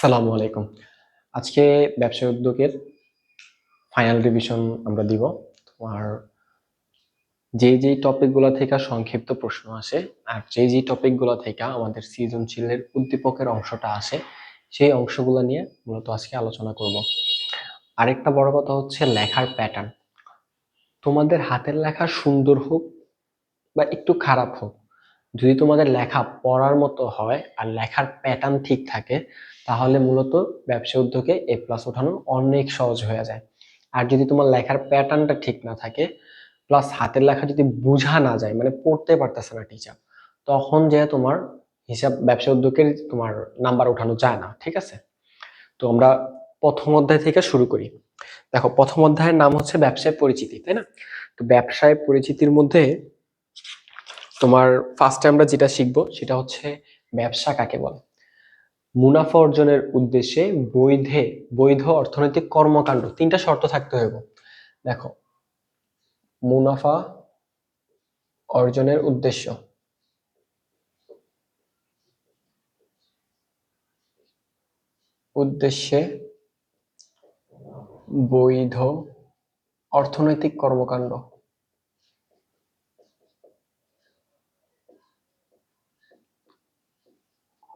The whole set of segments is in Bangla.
আসসালামু আলাইকুম। আজকে ব্যবসায় উদ্যোগের ফাইনাল রিভিশন আমরা দিব। তোমার যেই টপিকগুলো থেকে সংক্ষিপ্ত প্রশ্ন আসে আর যেই টপিকগুলো থেকে আমাদের সৃজনশীলের উদ্দীপকের অংশটা আসে সেই অংশগুলো নিয়ে মূলত আজকে আলোচনা করব। আরেকটা বড় কথা হচ্ছে লেখার প্যাটার্ন। তোমাদের হাতের লেখা সুন্দর হোক বা একটু খারাপ হোক, যদি তোমাদের লেখা পড়ার মতো হয় আর লেখার প্যাটার্ন ঠিক থাকে, তাহলে মূলত ব্যবসা উদ্যোগে A+ ওঠানো অনেক সহজ হয়ে যায়। আর যদি তোমার লেখার প্যাটার্নটা ঠিক না থাকে, প্লাস হাতের লেখা যদি বোঝা না যায়, মানে পড়তে পারতেছে না টিচার, তখন যে তোমার হিসাব ব্যবসা উদ্যোগের তোমার নাম্বার ওঠানো যায় না। ঠিক আছে, তো আমরা প্রথম অধ্যায় থেকে শুরু করি। দেখো, প্রথম অধ্যায়ের নাম হচ্ছে ব্যবসায় পরিচিতি, তাই না? তো ব্যবসায় পরিচিতির মধ্যে তোমার ফার্স্টে আমরা যেটা শিখবো সেটা হচ্ছে ব্যবসা কাকে বলে। মুনাফা অর্জনের উদ্দেশ্যে বৈধ অর্থনৈতিক কর্মকাণ্ড, তিনটা শর্ত থাকতে হবে। দেখো, মুনাফা অর্জনের উদ্দেশ্যে বৈধ অর্থনৈতিক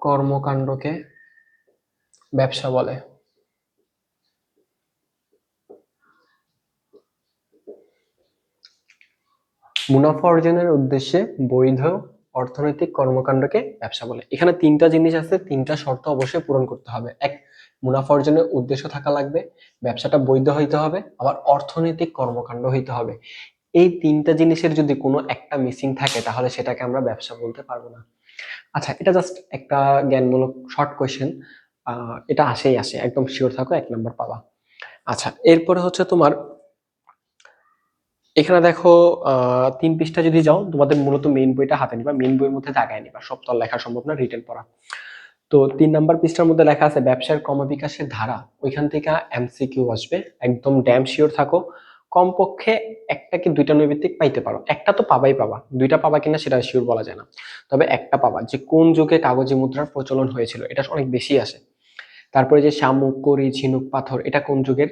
কর্মকাণ্ডকে ব্যবসা বলে। মুনাফা অর্জনের উদ্দেশ্যে বৈধ অর্থনৈতিক কর্মকাণ্ডকে ব্যবসা বলে। এখানে তিনটা জিনিস আছে, তিনটা শর্ত অবশ্যই পূরণ করতে হবে। এক, মুনাফা অর্জনের উদ্দেশ্য থাকা লাগবে, ব্যবসাটা বৈধ হইতে হবে, আবার অর্থনৈতিক কর্মকাণ্ড হইতে হবে। এই তিনটা জিনিসের যদি কোনো একটা মিসিং থাকে, তাহলে সেটাকে আমরা ব্যবসা বলতে পারবো না। আচ্ছা, এটা জাস্ট একটা জ্ঞানমূলক শর্ট কোয়েশ্চেন, এটা আসে, একদম শিওর থাকো, 1 নাম্বার পাবা। আচ্ছা, এরপরে হচ্ছে তোমার এখানে দেখো, 3 পৃষ্ঠা যদি যাও, তোমাদের মূলত মেইন বইটা হাতে নিবা, মেইন বইয়ের মধ্যে জায়গায় নিবা, সব তো আর লেখা সম্ভব না, রিটেন পড়া। তো 3 নাম্বার পৃষ্ঠার মধ্যে লেখা আছে ব্যবসার ক্রমবিকাশের ধারা। ওইখান থেকে MCQ আসবে, একদম ড্যাম শিওর থাকো। কমপক্ষে একটা কি দুইটা নৈর্ব্যক্তিক পাইতে পারো, একটা তো পাবা, দুইটা পাবা কিনা সেটা শিওর বলা যায় না, তবে একটা পাবা। যে কোন যুগে কাগজে মুদ্রার প্রচলন হয়েছিল, এটা অনেক বেশি আসে। তারপরে যে শামুক, করি, ঝিনুক, পাথর, এটা কোন যুগের।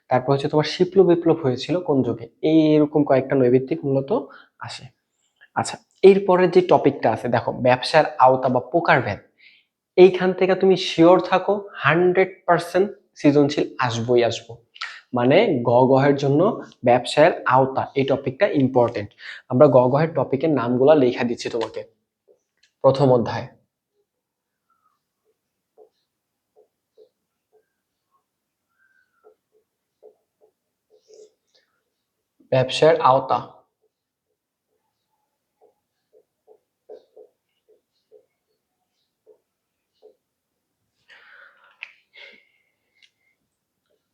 তারপর হচ্ছে তোমার শিল্প বিপ্লব হয়েছিল কোন যুগে। এরকম কয়েকটা নৈর্ব্যক্তিক মূলত আসে। আচ্ছা, এরপরে যে টপিকটা আছে, দেখো ব্যবসার আওতা বা প্রকারভেদ। এইখান থেকে তুমি শিওর থাকো 100% সৃজনশীল আসবো। মানে গহের জন্য ব্যবসায়ের আওতা, এই টপিকটা ইম্পর্টেন্ট। আমরা গহের টপিকের নামগুলা লেখা দিচ্ছি তোমাকে। প্রথম অধ্যায় ব্যবসায়ের আওতা।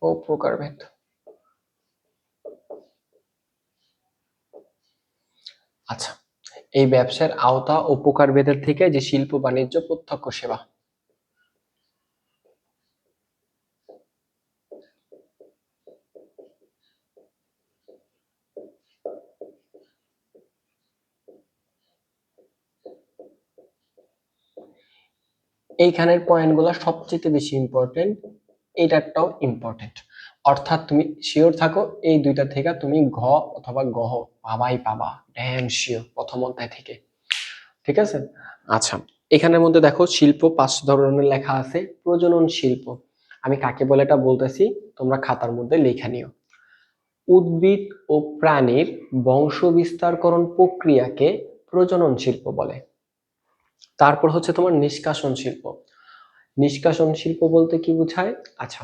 ও প্রকারভেদ। আচ্ছা, এই ব্যবসার আওতা ও প্রকারভেদের থেকে যে শিল্প, বাণিজ্য, প্রত্যক্ষ সেবা, এইখানের পয়েন্টগুলো সবচেয়ে বেশি ইম্পর্টেন্ট, এইটারটাও ইম্পর্টেন্ট। অর্থাৎ তুমি শিওর থাকো এই দুইটা থেকে তুমি অথবা পাবা, ড্যাম শিওর, প্রথম অধ্যায় থেকে। ঠিক আছে। আচ্ছা, এখানের মধ্যে দেখো শিল্প 5 ধরনের লেখা আছে। প্রজনন শিল্প, আমি কাকে বলে এটা বলতেছি, তোমরা খাতার মধ্যে লেখা নিও। উদ্ভিদ ও প্রাণীর বংশ বিস্তারকরণ প্রক্রিয়াকে প্রজনন শিল্প বলে। তারপর হচ্ছে তোমার নিষ্কাশন শিল্প। নিষ্কাশন শিল্প বলতে কি বোঝায়? আচ্ছা,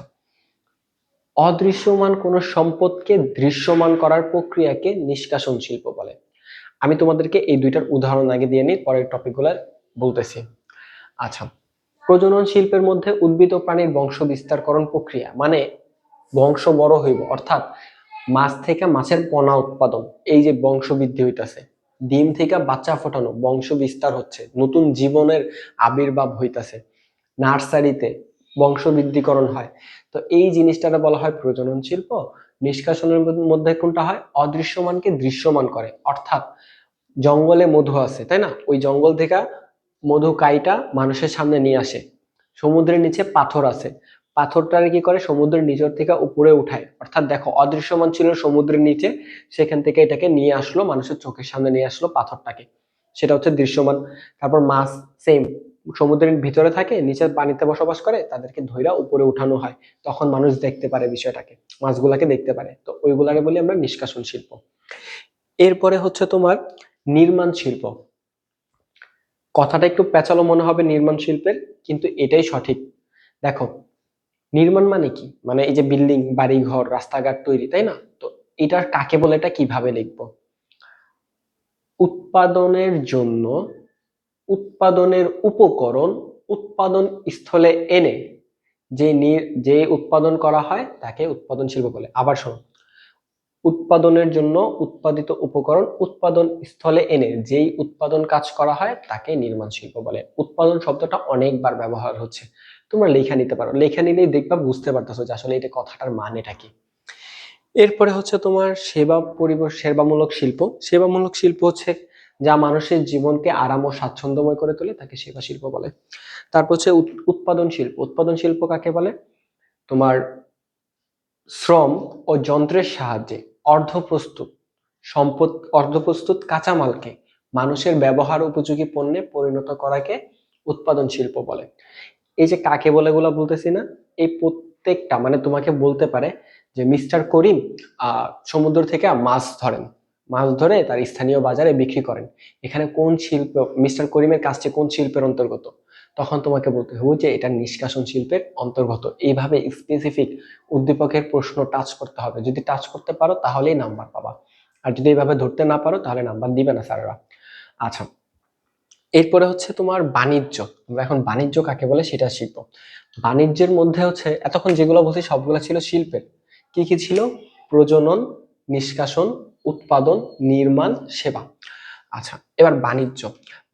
অদৃশ্যমান কোন সম্পদকে দৃশ্যমান করার প্রক্রিয়াকে নিষ্কাশন শিল্প বলে। আমি তোমাদেরকে এই দুইটার উদাহরণ আগে দিয়ে নিই, পরের টপিকগুলো বলতেছি। আচ্ছা, প্রজনন শিল্পের মধ্যে উদ্ভিদ ও প্রাণীর বংশ বিস্তারকরণ প্রক্রিয়া, মানে বংশ বড় হইব, অর্থাৎ মাছ থেকে মাছের পোনা উৎপাদন, এই যে বংশ বৃদ্ধি হইতাছে। ডিম থেকে বাচ্চা ফোটানো, বংশ বিস্তার হচ্ছে, নতুন জীবনের আবির্ভাব হইতাছে। নার্সারিতে বংশ বৃদ্ধিকরণ হয়। তো এই জিনিসটা বলা হয় প্রজনন শিল্প। নিষ্কাশনের মধ্যে কোনটা হয়? অদৃশ্যমানকে দৃশ্যমান করে, অর্থাৎ জঙ্গলে মধু আছে, তাই না? ওই জঙ্গল থেকে মধু কাইটা মানুষের সামনে নিয়ে আসে, সমুদ্রের নিচে পাথর আছে, পাথরটারে কি করে সমুদ্রের নিচের থেকে উপরে উঠায়, অর্থাৎ দেখো অদৃশ্যমান ছিল সমুদ্রের নিচে, সেখান থেকে এটাকে নিয়ে আসলো, মানুষের চোখের সামনে নিয়ে আসলো পাথরটাকে, সেটা হচ্ছে দৃশ্যমান। তারপর মাছ সেম, সমুদ্রের ভিতরে থাকে, নিচের পানিতে বসবাস করে, তাদেরকে ধইরা উপরে উঠানো হয়, তখন মানুষ দেখতে পারে বিষয়টাকে, মাছগুলাকে দেখতে পারে, তো ওইগুলাকে বলি আমরা নিষ্কাশন শিল্প। এরপরে হচ্ছে তোমার নির্মাণ শিল্প। কথাটা একটু পেঁচালো মনে হবে নির্মাণ শিল্পের, কিন্তু এটাই সঠিক। দেখো, নির্মাণ মানে কি, মানে এই যে বিল্ডিং, বাড়ি ঘর, রাস্তাঘাট তৈরি, তাই না? তো এটা কাকে বলে, এটা কিভাবে লিখবো? উৎপাদনের জন্য, উৎপাদনের উপকরণ উৎপাদন স্থলে এনে যে উৎপাদন করা হয় তাকে উৎপাদন শিল্প বলে। আবার শোনো, উৎপাদনের জন্য উৎপাদিত উপকরণ উৎপাদন স্থলে এনে যেই উৎপাদন কাজ করা হয় তাকে নির্মাণ শিল্প বলে। উৎপাদন শব্দটা অনেকবার ব্যবহার হচ্ছে, তোমরা লেখা নিতে পারো, লেখা নিলেই দেখবা বুঝতে পারতেছো যে আসলে এটা কথাটার মানেটা কি। এরপরে হচ্ছে তোমার সেবামূলক শিল্প। সেবামূলক শিল্প হচ্ছে যা মানুষের জীবনকে আরাম ও স্বাচ্ছন্দ্যময় করে তোলে, তাকে সেবা শিল্প বলে। তারপর হচ্ছে উৎপাদন শিল্প। উৎপাদন শিল্প কাকে বলে? তোমার শ্রম ও যন্ত্রের সাহায্যে অর্ধপ্রস্তুত সম্পদ, অর্ধপ্রস্তুত কাঁচামালকে মানুষের ব্যবহার উপযোগী পণ্যে পরিণত করাকে উৎপাদন শিল্প বলে। এই যে কাকে বলে গুলা বলতেছি না, এই প্রত্যেকটা মানে তোমাকে বলতে পারে যে মিস্টার করিম সমুদ্র থেকে মাছ ধরেন, মাছ ধরে তার স্থানীয় বাজারে বিক্রি করেন, এখানে কোন শিল্প, মিস্টার করিমের কাজটি কোন শিল্পের অন্তর্গত, তখন তোমাকে বলতে হবে যে এটা নিষ্কাশন শিল্পের অন্তর্গত। এইভাবে স্পেসিফিক উদ্দীপকের প্রশ্ন টাচ করতে হবে, যদি টাচ করতে পারো তাহলেই নাম্বার পাবা, আর যদি এইভাবে ধরতে না পারো তাহলে নাম্বার দিবে না স্যাররা। আচ্ছা, এরপরে হচ্ছে তোমার বাণিজ্য। আমরা এখন বাণিজ্য কাকে বলে সেটা শিখবো। বাণিজ্যের মধ্যে হচ্ছে এতক্ষণ যেগুলো বলছি সবগুলো ছিল শিল্পের, কি কি ছিল? প্রজনন, নিষ্কাশন, উৎপাদন, নির্মাণ, সেবা। আচ্ছা, এবার বাণিজ্য।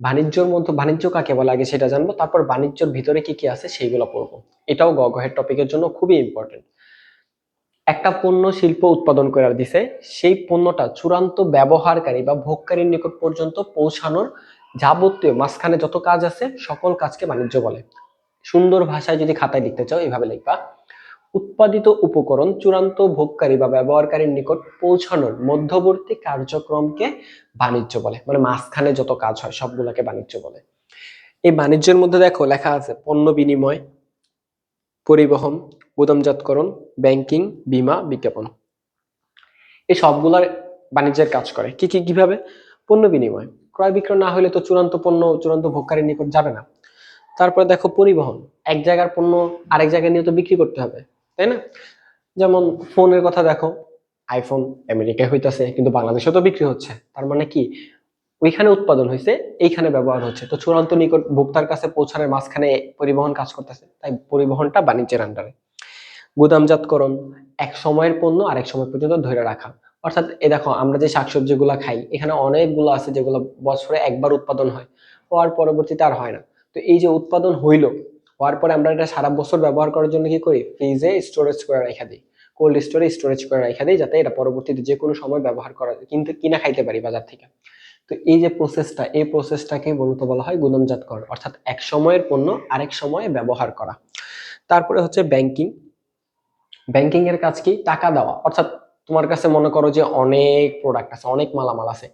বাণিজ্যর মধ্যে বাণিজ্য কাকে বলে আগে সেটা জানবো, তারপর বাণিজ্যের ভিতরে কি কি আছে সেইগুলো পড়বো। এটাও গগহের টপিকের জন্য খুবই ইম্পর্টেন্ট। একটা পণ্য শিল্প উৎপাদন করে দিছে, সেই পণ্যটা চূড়ান্ত ব্যবহারকারী বা ভোগকারীর নিকট পর্যন্ত পৌঁছানোর যাবতীয় মাঝখানে যত কাজ আছে সকল কাজকে বাণিজ্য বলে। সুন্দর ভাষায় যদি খাতায় লিখতে চাও এইভাবে লিখবা, উৎপাদিত উপকরণ চূড়ান্ত ভোগকারী বা ব্যবহারকারীর নিকট পৌঁছানোর মধ্যবর্তী কার্যক্রমকে বাণিজ্য বলে, মানে মাঝখানে যত কাজ হয় সবগুলোকে বাণিজ্য বলে। এই বাণিজ্যের মধ্যে দেখো লেখা আছে পণ্য বিনিময়, পরিবহন, গুদামজাতকরণ, ব্যাংকিং, বীমা, বিজ্ঞাপন। এই সবগুলার বাণিজ্যের কাজ করে। কি কি কিভাবে? পণ্য বিনিময়, ক্রয় বিক্রয় না হলে তো চূড়ান্ত পণ্য চূড়ান্ত ভোগকারীর নিকট যাবে না। তারপরে দেখো পরিবহন, এক জায়গার পণ্য আরেক জায়গায় নিয়ে তো বিক্রি করতে হবে, তাই না? যেমন ফোনের কথা দেখো, আইফোন আমেরিকায় হইতাছে কিন্তু বাংলাদেশে তো বিক্রি হচ্ছে, তার মানে কি ওইখানে উৎপাদন হয়েছে, এইখানে ব্যবহার হচ্ছে, তো চূড়ান্ত নিকট ভোক্তার কাছে পৌঁছানোর মাঝখানে পরিবহন কাজ করতেছে, তাই পরিবহনটা বাণিজ্যের আন্ডারে। গুদামজাতকরণ, এক সময়ের পণ্য আরেক সময় পর্যন্ত ধরে রাখা, অর্থাৎ এ দেখো আমরা যে শাকসবজি গুলা খাই এখানে অনেকগুলো আছে যেগুলো বছরে একবার উৎপাদন হয়, হওয়ার পরবর্তীতে আর হয় না। তো এই যে উৎপাদন হইলো, হওয়ার পরে আমরা এটা সারা বছর ব্যবহার করার জন্য কি করি? ফ্রিজে স্টোরেজ করে রেখে দিই, কোল্ড স্টোরে স্টোরেজ করে রেখে দিই, যাতে এটা পরবর্তীতে যে কোনো সময় ব্যবহার করা কিন্তু কিনা খাইতে পারি বাজার থেকে। তো এই যে প্রসেসটা, এই প্রসেসটাকে মূলত বলা হয় গুদামজাতকরণ, অর্থাৎ এক সময়ের পণ্য আরেক সময়ে ব্যবহার করা। তারপরে হচ্ছে ব্যাংকিং। ব্যাংকিং এর কাজ কি? টাকা দেওয়া, অর্থাৎ তোমার কাছে মনে করো যে অনেক প্রোডাক্ট আছে, অনেক মালামাল আছে,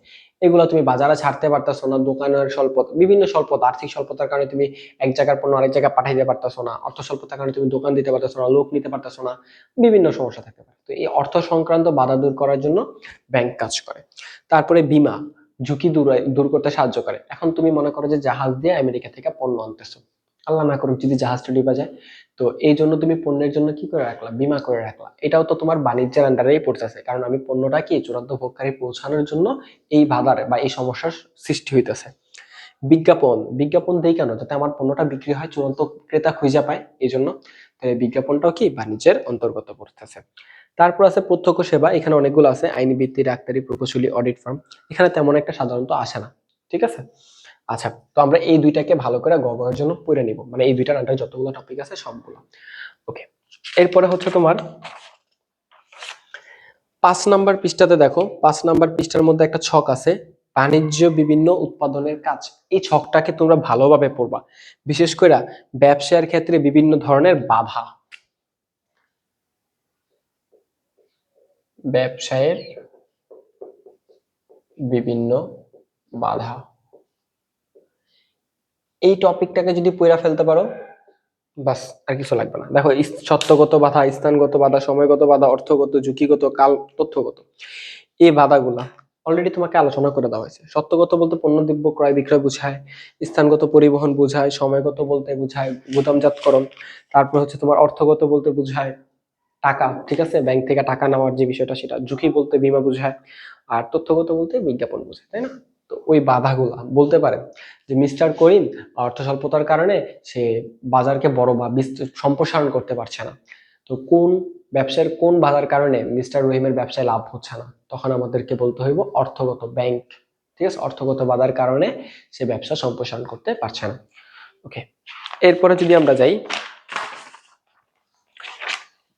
এগুলো তুমি বাজারে ছাড়তে পারতেছো না, দোকানের স্বল্পতা, বিভিন্ন স্বল্পতা, আর্থিক স্বল্পতার কারণে তুমি এক জায়গার পণ্য আরেক জায়গায় পাঠাইতে পারতেছো না, অর্থ স্বল্পতার কারণে তুমি দোকান দিতে পারতেছো না, লোক নিতে পারতেছো না, বিভিন্ন সমস্যা থাকতে পারে। তো এই অর্থ সংক্রান্ত বাধা দূর করার জন্য ব্যাংক কাজ করে। তারপরে বীমা, ঝুঁকি দূর করতে সাহায্য করে। এখন তুমি মনে করো যে জাহাজ দিয়ে আমেরিকা থেকে পণ্য আনতেছো, আল্লাহ না করুক যদি জাহাজটা ডুবে যায়, তো এই জন্য তুমি পণ্যের জন্য কি করে রাখলা? বীমা করে রাখলা। এটাও তো তোমার বাণিজ্যের আন্ডারেই পড়তেছে, কারণ আমি পণ্যটা কি চূড়ান্ত ভোগকারী পৌঁছানোর জন্য এই বাধার বা এই সমস্যার সৃষ্টি হইতেছে। বিজ্ঞাপন, বিজ্ঞাপন দেই কেন? যাতে আমার পণ্যটা বিক্রি হয়, চূড়ান্ত ক্রেতা খুঁজে পায়, এই জন্য। তাহলে বিজ্ঞাপনটাও কি বাণিজ্যের অন্তর্গত পড়তেছে। তারপর আছে প্রত্যক্ষ সেবা, এখানে অনেকগুলো আছে, আইনি ভিত্তি, ডাক্তারি, প্রকৌশলী, অডিট ফার্ম, এখানে তেমন একটা সাধারণত আসে না, ঠিক আছে? আচ্ছা, তো আমরা এই দুইটাকে ভালো করে গগয়ের জন্য পড়ে নিব, মানে এই দুইটার আন্ডারে যতগুলো টপিক আছে সবগুলো। ওকে, এরপরে হচ্ছে তোমার 5 নাম্বার পৃষ্ঠাতে দেখো, 5 নাম্বার পৃষ্ঠার মধ্যে একটা ছক আছে, বাণিজ্য বিভিন্ন উৎপাদনের কাজ। এই ছকটাকে তোমরা ভালোভাবে পড়বা, বিশেষ করে ব্যবসায়ের ক্ষেত্রে বিভিন্ন ধরনের বাধা, ব্যবসায়ের বিভিন্ন বাধা, এই টপিকটাকে যদি পড়া ফেলতে পারো বাস, আর কিছু লাগবে না। দেখো, সত্যগত বাধা, স্থানগত বাধা, সময়গত বাধা, অর্থগত, ঝুঁকিগত, কাল তথ্যগত, এই বাধাগুলা অলরেডি তোমাকে আলোচনা করে দেওয়া হয়েছে। সত্যগত বলতে পণ্য দ্রব্য ক্রয় বিক্রয় বোঝায়, স্থানগত পরিবহন বোঝায়, সময়গত বলতে বোঝায় গুদামজাতকরণ, তারপর হচ্ছে তোমার অর্থগত বলতে বোঝায় টাকা, ঠিক আছে, ব্যাংক থেকে টাকা নেওয়ার যে বিষয়টা সেটা, ঝুঁকি বলতে বীমা বোঝায়, আর তথ্যগত বলতে বিজ্ঞাপন বোঝায়, তাই না? তো ওই বাধাগুলা বলতে পারে যে মিস্টার করিম অর্থ স্বল্পতার কারণে সে বাজারকে বড় বা সম্প্রসারণ করতে পারছে না। তো কোন ব্যবসার কোন বাধার কারণে মিস্টার রহিমের ব্যবসায় লাভ হচ্ছে না, তখন আমাদেরকে বলতে হইব অর্থগত, ব্যাংক, ঠিক আছে, অর্থগত বাধার কারণে সে ব্যবসা সম্প্রসারণ করতে পারছে না। ওকে, এরপরে যদি আমরা যাই,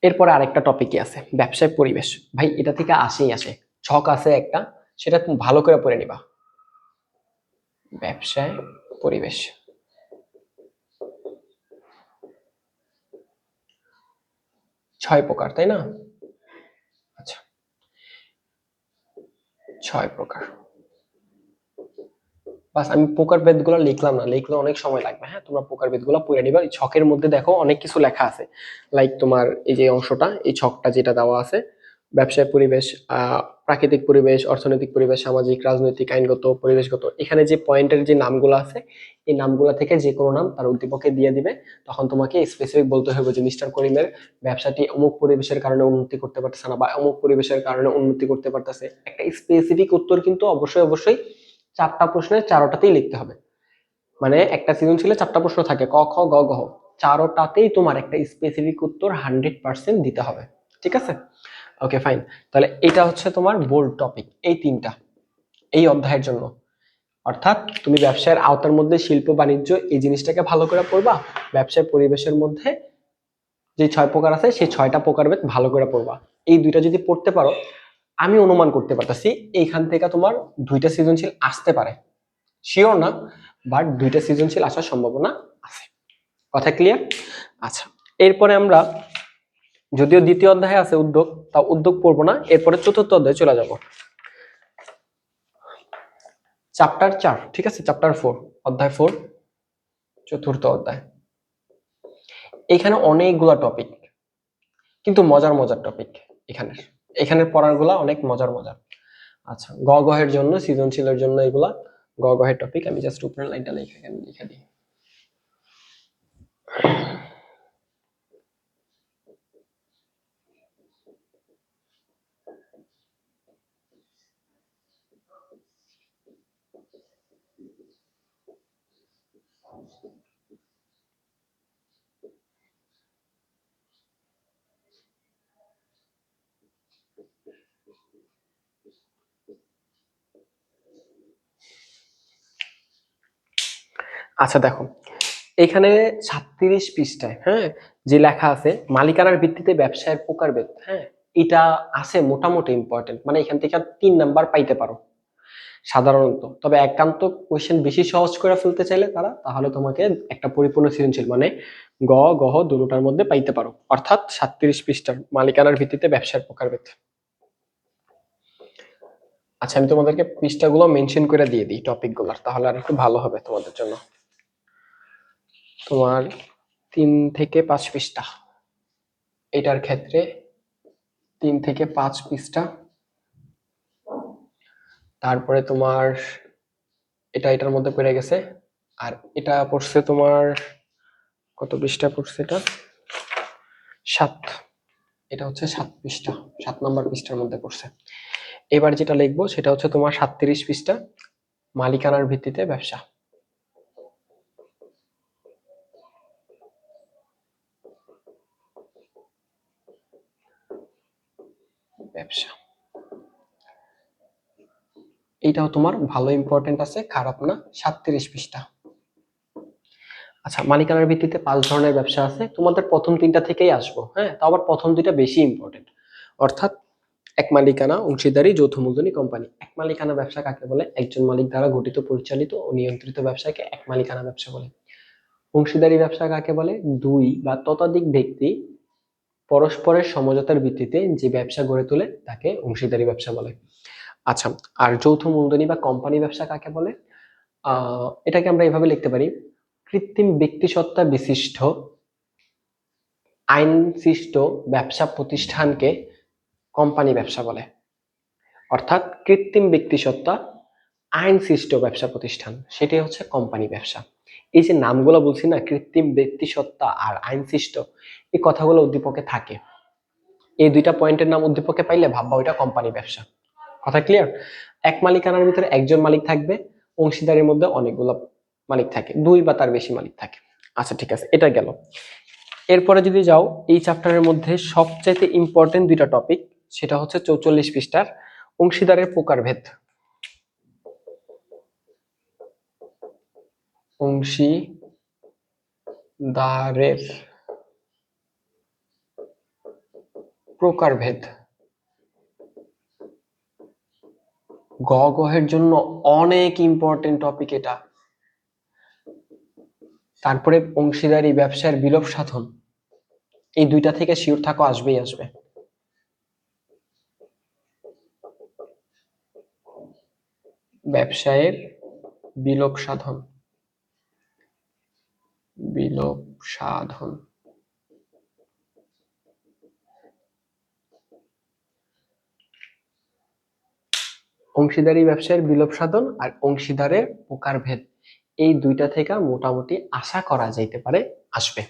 এরপরে আরেকটা টপিকই আছে ব্যবসায় পরিবেশ। ভাই এটা থেকে আসেই আসে, ছক আছে একটা, সেটা খুব ভালো করে পড়ে নিবা। ব্যবসায় পরিবেশ 6 প্রকার, তাই না? আচ্ছা, 6 প্রকার। বাস আমি প্রকারভেদ গুলো লিখলাম না, লিখলে অনেক সময় লাগবে। হ্যাঁ, তোমরা প্রকারভেদ গুলো পড়ে নিবা। এই ছকের মধ্যে দেখো অনেক কিছু লেখা আছে, লাইক তোমার এই যে অংশটা, এই ছকটা যেটা দেওয়া আছে, ব্যবসায় পরিবেশ, প্রাকৃতিক পরিবেশ, অর্থনৈতিক পরিবেশ, সামাজিক, রাজনৈতিক, আইনগত, পরিবেশগত, এখানে যে পয়েন্টের যে নামগুলো আছে, এই নামগুলো থেকে যে কোনো নাম তার উদ্দীপকে দিয়ে দিবে। তখন তোমাকে স্পেসিফিক বলতে হবে যে মিস্টার করিমের ব্যবসাটি অমুক পরিবেশের কারণে উন্নতি করতে পারতেছে না, বা অমুক পরিবেশের কারণে উন্নতি করতে পারতেছে। একটা স্পেসিফিক উত্তর কিন্তু অবশ্যই অবশ্যই 4টা প্রশ্নের 4টাতেই লিখতে হবে। মানে একটা সৃজনশীলে 4টা প্রশ্ন থাকে, ক খ গ ঘ, 4টাতেই তোমার একটা স্পেসিফিক উত্তর 100% দিতে হবে, ঠিক আছে? Okay fine. তাহলে এটা হচ্ছে তোমার বোল্ড টপিক, এই 3টা এই অধ্যায়ের জন্য। অর্থাৎ তুমি ব্যবসায়ের আওতার মধ্যে শিল্প বাণিজ্য এই জিনিসটাকে ভালো করে পড়বা, ব্যবসায় পরিবেশের মধ্যে যে 6 প্রকার আছে সেই 6টা প্রকারভেদ ভালো করে পড়বা। এই দুইটা যদি পড়তে পারো, আমি অনুমান করতে পারতাছি এইখান থেকে তোমার 2টা সৃজনশীল আসতে পারে, শিওর না, বাট 2টা সৃজনশীল আসার সম্ভাবনা আছে। কথা ক্লিয়ার? আচ্ছা, এরপরে আমরা, যদিও দ্বিতীয় অধ্যায়ে আছে উদ্যোগ, তা উদ্যোগ পড়বো না, এরপরে চতুর্থ অধ্যায়ে চলে যাব। চ্যাপ্টার 4, ঠিক আছে, চ্যাপ্টার 4, অধ্যায় 4, চতুর্থ অধ্যায়। এখানে অনেকগুলা টপিক, কিন্তু মজার মজার টপিক। এখানের এখানের পড়াগুলা অনেক মজার মজার। আচ্ছা, গ গহের জন্য, সৃজনশীলের জন্য এগুলা গ গহের টপিক। আমি জাস্ট উপরের লাইনটা লিখে দিই। আচ্ছা দেখো, এখানে 36 পৃষ্ঠায়, হ্যাঁ, যে লেখা আছে মালিকানার ভিত্তিতে ব্যবসায়ের প্রকারভেদ, হ্যাঁ, এটা আছে মোটামুটি ইম্পর্টেন্ট, মানে এখান থেকে 3 নাম্বার পাইতে পারো সাধারণত। তবে একান্ত কোয়েশ্চেন বেশি সহজ করে ফেলতে চাইলে তাহলে তোমাকে একটা পরিপূর্ণ সৃজনশীল মানে গ গহ দুটোটার মধ্যে পাইতে পারো, অর্থাৎ 37 পৃষ্ঠার মালিকানার ভিত্তিতে ব্যবসার প্রকারভেদ। আচ্ছা, আমি তোমাদেরকে পৃষ্ঠাগুলো মেনশন করে দিয়ে দিই টপিক গুলার, তাহলে আর একটু ভালো হবে তোমাদের জন্য। তোমার 3 থেকে 5 পৃষ্ঠা, এটার ক্ষেত্রে 3 থেকে 5 পৃষ্ঠা। তারপরে তোমার এটার মধ্যে পড়ে গেছে, আর এটা পড়ছে তোমার কত পৃষ্ঠা পড়ছে, এটা 7, এটা হচ্ছে 7 পৃষ্ঠা, 7 নম্বর পৃষ্ঠার মধ্যে পড়ছে। এবার যেটা লিখবো সেটা হচ্ছে তোমার 37 পৃষ্ঠা, মালিকানার ভিত্তিতে ব্যবসা। ব্যবসা এইটাও তোমার ভালো ইম্পর্টেন্ট আছে, খারাপ না, 37 পৃষ্ঠা। আচ্ছা, মালিকানার ভিত্তিতে 5 ধরনের ব্যবসা আছে, তোমাদের প্রথম 3টা থেকেই আসবো, হ্যাঁ, তা আবার প্রথম 2টা বেশি ইম্পর্টেন্ট। অর্থাৎ এক মালিকানা অংশীদারি যৌথ মূলধনী কোম্পানি। এক মালিকানা ব্যবসা কাকে বলে? একজন মালিক দ্বারা গঠিত, পরিচালিত ও নিয়ন্ত্রিত ব্যবসাকে এক মালিকানা ব্যবসা বলে। অংশীদারি ব্যবসা কাকে বলে? দুই বা ততোধিক ব্যক্তি পরস্পরের সমঝোতার ভিত্তিতে যে ব্যবসা গড়ে তোলে তাকে অংশীদারি ব্যবসা বলে। আচ্ছা, আর যৌথ মূলধনী বা কোম্পানি ব্যবসা কাকে বলে? এটাকে আমরা এভাবে লিখতে পারি, কৃত্রিম ব্যক্তিসত্তা বিশিষ্ট আইনসৃষ্ট ব্যবসা প্রতিষ্ঠানকে কোম্পানি ব্যবসা বলে। অর্থাৎ কৃত্রিম ব্যক্তিসত্তা আইনসৃষ্ট ব্যবসা প্রতিষ্ঠান, সেটাই হচ্ছে কোম্পানি ব্যবসা। এই যে নামগুলো বলছি না, কৃত্রিম ব্যক্তিসত্তা আর আইনসৃষ্ট, এই কথাগুলো উদ্দীপকে থাকে। এই দুইটা পয়েন্টের নাম উদ্দীপকে পাইলে ভাববা ওইটা কোম্পানি ব্যবসা। কথা ক্লিয়ার? এক মালিকানার ভিতরে একজন মালিক থাকবে, অংশীদারের মধ্যে অনেকগুলো মালিক থাকে, দুই বা তার বেশি মালিক থাকে। আচ্ছা ঠিক আছে, এটা গেল। এরপরে যদি যাও, এই চ্যাপ্টারের মধ্যে সবচাইতে ইম্পর্টেন্ট দুইটা টপিক, সেটা হচ্ছে 44 পৃষ্ঠার অংশীদারের প্রকারভেদ। অংশীদারের প্রকারভেদ গহের জন্য অনেক ইম্পর্টেন্ট টপিক এটা। তারপরে অংশীদারি ব্যবসার বিলোপ সাধন, এই দুইটা থেকে শিওর থাকো আসবেই আসবে। ব্যবসায়ের বিলোপ সাধন, বিলোপ সাধন। অংশীদারি ব্যবসায়ের বিলোপ সাধন আর অংশীদারের প্রকারভেদ, এই দুইটা থেকে মোটামুটি আশা করা যাইতে পারে আসবে,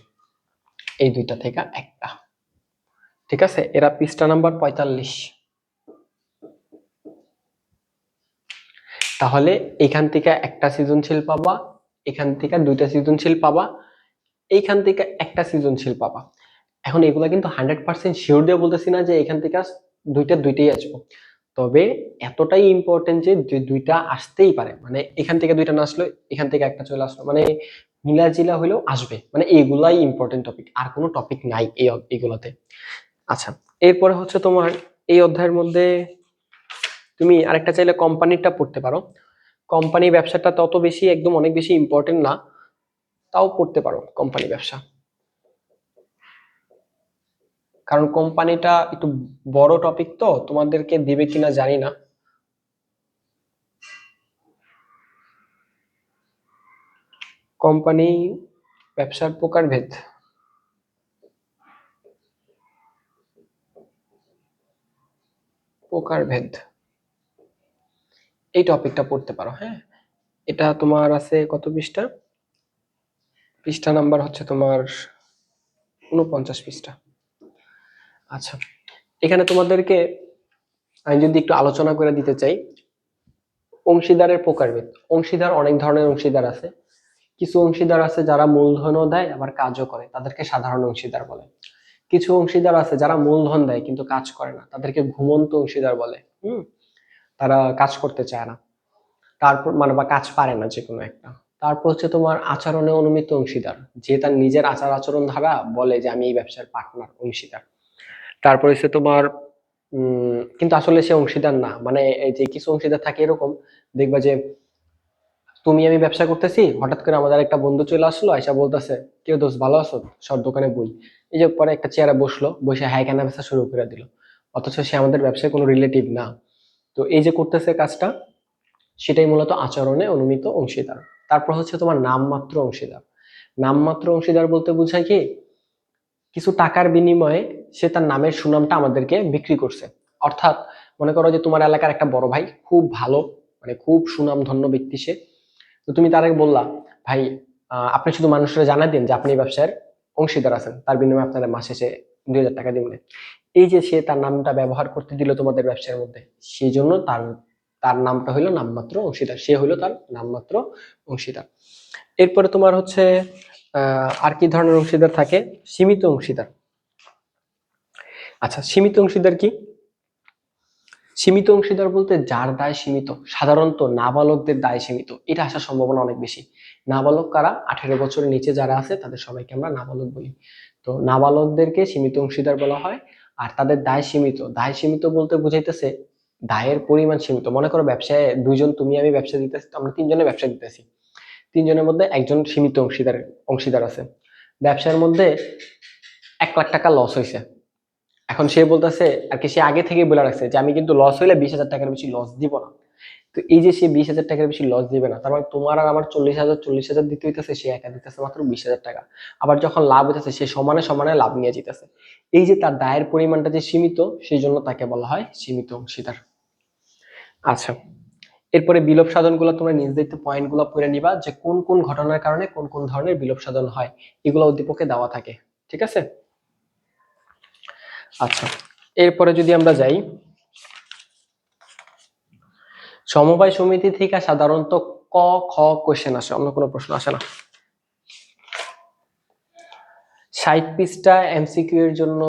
এই দুইটা থেকে একটা। ঠিক আছে, এরা পৃষ্ঠা নাম্বার 45। তাহলে এখান থেকে একটা সৃজনশীল পাবা, এখান থেকে দুইটা সৃজনশীল পাবা, এইখান থেকে একটা সৃজনশীল পাবা। এখন এগুলা কিন্তু 100% শিওর দিয়ে বলতেছি না যে এখান থেকে দুইটাই আসবো, তবে এতটাই ইম্পর্টেন্ট যে দুইটা আসতেই পারে, মানে এখান থেকে দুইটা না আসলো এখান থেকে একটা চলে আসলো, মানে মিলাজিলা হইলেও আসবে, মানে এগুলাই ইম্পর্টেন্ট টপিক, আর কোনো টপিক নাই এগুলাতে। আচ্ছা, এরপরে হচ্ছে তোমার এই অধ্যায়ের মধ্যে তুমি আরেকটা চাইলে কোম্পানিটা পড়তে পারো। কোম্পানি ব্যবসাটা তত বেশি একদম অনেক বেশি ইম্পর্টেন্ট না, তাও পড়তে পারো কোম্পানি ব্যবসা, কারণ কোম্পানিটা একটু বড় টপিক, তো তোমাদেরকে দিবে কিনা জানি না। কোম্পানি ব্যবসার প্রকারভেদ, প্রকারভেদ এই টপিকটা পড়তে পারো। হ্যাঁ, এটা তোমার আছে কত পৃষ্ঠা? পৃষ্ঠা নাম্বার হচ্ছে তোমার 49 পৃষ্ঠা। আচ্ছা, এখানে তোমাদেরকে আমি যদি একটু আলোচনা করে দিতে চাই, অংশীদারের প্রকারভেদ। অংশীদার অনেক ধরনের অংশীদার আছে। কিছু অংশীদার আছে যারা মূলধনও দেয় আবার কাজও করে, তাদেরকে সাধারণ অংশীদার বলে। কিছু অংশীদার আছে যারা মূলধন দেয় কিন্তু কাজ করে না, তাদেরকে ঘুমন্ত অংশীদার বলে। তারা কাজ করতে চায় না, তারপর মানে বা কাজ পারে না যে কোনো একটা। তারপর হচ্ছে তোমার আচরণে অনুমিত অংশীদার, যে তার নিজের আচার আচরণ দ্বারা বলে যে আমি এই ব্যবসার পার্টনার, অংশীদার। তারপর হচ্ছে তোমার কিন্তু আসলে সে অংশীদার না, মানে এই যে কিছু অংশীদার থাকে এরকম, দেখবা যে তুমি আমি ব্যবসা করতেছি, হঠাৎ করে আমাদের একটা বন্ধু চলে আসলো, আয়সা বলতেছে কেউ দোস্ত ভালো আছো, সব দোকানে বই, এই যে পরে একটা চেয়ারে বসলো, বসে হাই কেনা বেচা শুরু করে দিল, অথচ সে আমাদের ব্যবসায় কোনো রিলেটিভ না। তো এই যে করতেছে কাজটা, সেটাই মূলত আচরণে অনুমিত অংশীদার। তারপর হচ্ছে তোমার নামমাত্র অংশীদার। নামমাত্র অংশীদার বলতে বোঝায় কি, কিছু টাকার বিনিময়ে সে তার নামের সুনামটা আমাদেরকে বিক্রি করছে। অর্থাৎ মনে করো যে তোমার এলাকার একটা বড় ভাই খুব ভালো, মানে খুব সুনামধন্য ব্যক্তি সে, তো তুমি তার আগে বললা ভাই আপনি শুধু মানুষরা জানাই দিন যে আপনি এই ব্যবসার অংশীদার আছেন, তার বিনিময়ে আপনারা মাসে সে 2000 টাকা দিবেন। এই যে সে তার নামটা ব্যবহার করতে দিল তোমাদের ব্যবসার মধ্যে, সেই জন্য তার তার নামটা হইলো নামমাত্র অংশীদার, সে হইলো তার নামমাত্র অংশীদার। এরপরে তোমার হচ্ছে আর কি ধরনের অংশীদার থাকে? সীমিত অংশীদার। আচ্ছা, সীমিত অংশীদার কি? সীমিত অংশীদার বলতে যার দায় সীমিত, সাধারণত নাবালকদের দায় সীমিত, এটা আসার সম্ভাবনা অনেক বেশি। নাবালক কারা? 18 বছরের নিচে যারা আছে তাদের সবাইকে আমরা নাবালক বলি। তো নাবালকদেরকে সীমিত অংশীদার বলা হয়। আর তাদের দায় সীমিত। দায় সীমিত বলতে বুঝাইতেছে দায়ের পরিমাণ সীমিত। মনে করো ব্যবসায় দুইজন, তুমি আমি ব্যবসা দিতেছি, আমরা তিনজনে ব্যবসা দিতেছি, তিনজনের মধ্যে একজন সীমিত অংশীদার অংশীদার আছে। ব্যবসার মধ্যে 1 লাখ টাকা লস হয়েছে। এখন সে বলতেছে আর কি, সে আগে থেকে বলে রাখছে যে আমি কিন্তু লস হইলে 20,000 টাকার বেশি লস দিব না। তো এই যে সে 20,000 টাকার বেশি লস দিবে না, তার মানে তোমার আর আমার 40,000 দিতে হইতেছে, সে একা দিতেছে মাত্র 20,000 টাকা। আবার যখন লাভ হইতেছে সে সমানে সমানে লাভ নিয়ে যেতেছে। এই যে তার দায়ের পরিমাণটা যে সীমিত, সেই জন্য তাকে বলা হয় সীমিত অংশীদার। আচ্ছা, এরপরে বিলোপ সাধন গুলো তোমরা নিজ দায়িত্ব পয়েন্ট গুলো পড়ে নিবা, যে কোন কোন ঘটনার কারণে কোন কোন ধরনের বিলোপ সাধন হয়, এগুলো উদ্দীপকে দেওয়া থাকে। ঠিক আছে। আচ্ছা, এরপরে যদি আমরা যাই, সমবায় সমিতি থেকে সাধারণত ক খ কোশ্চেন আসে, অন্য কোনো প্রশ্ন আসে না। 60 পৃষ্ঠা এমসিকিউ এর জন্য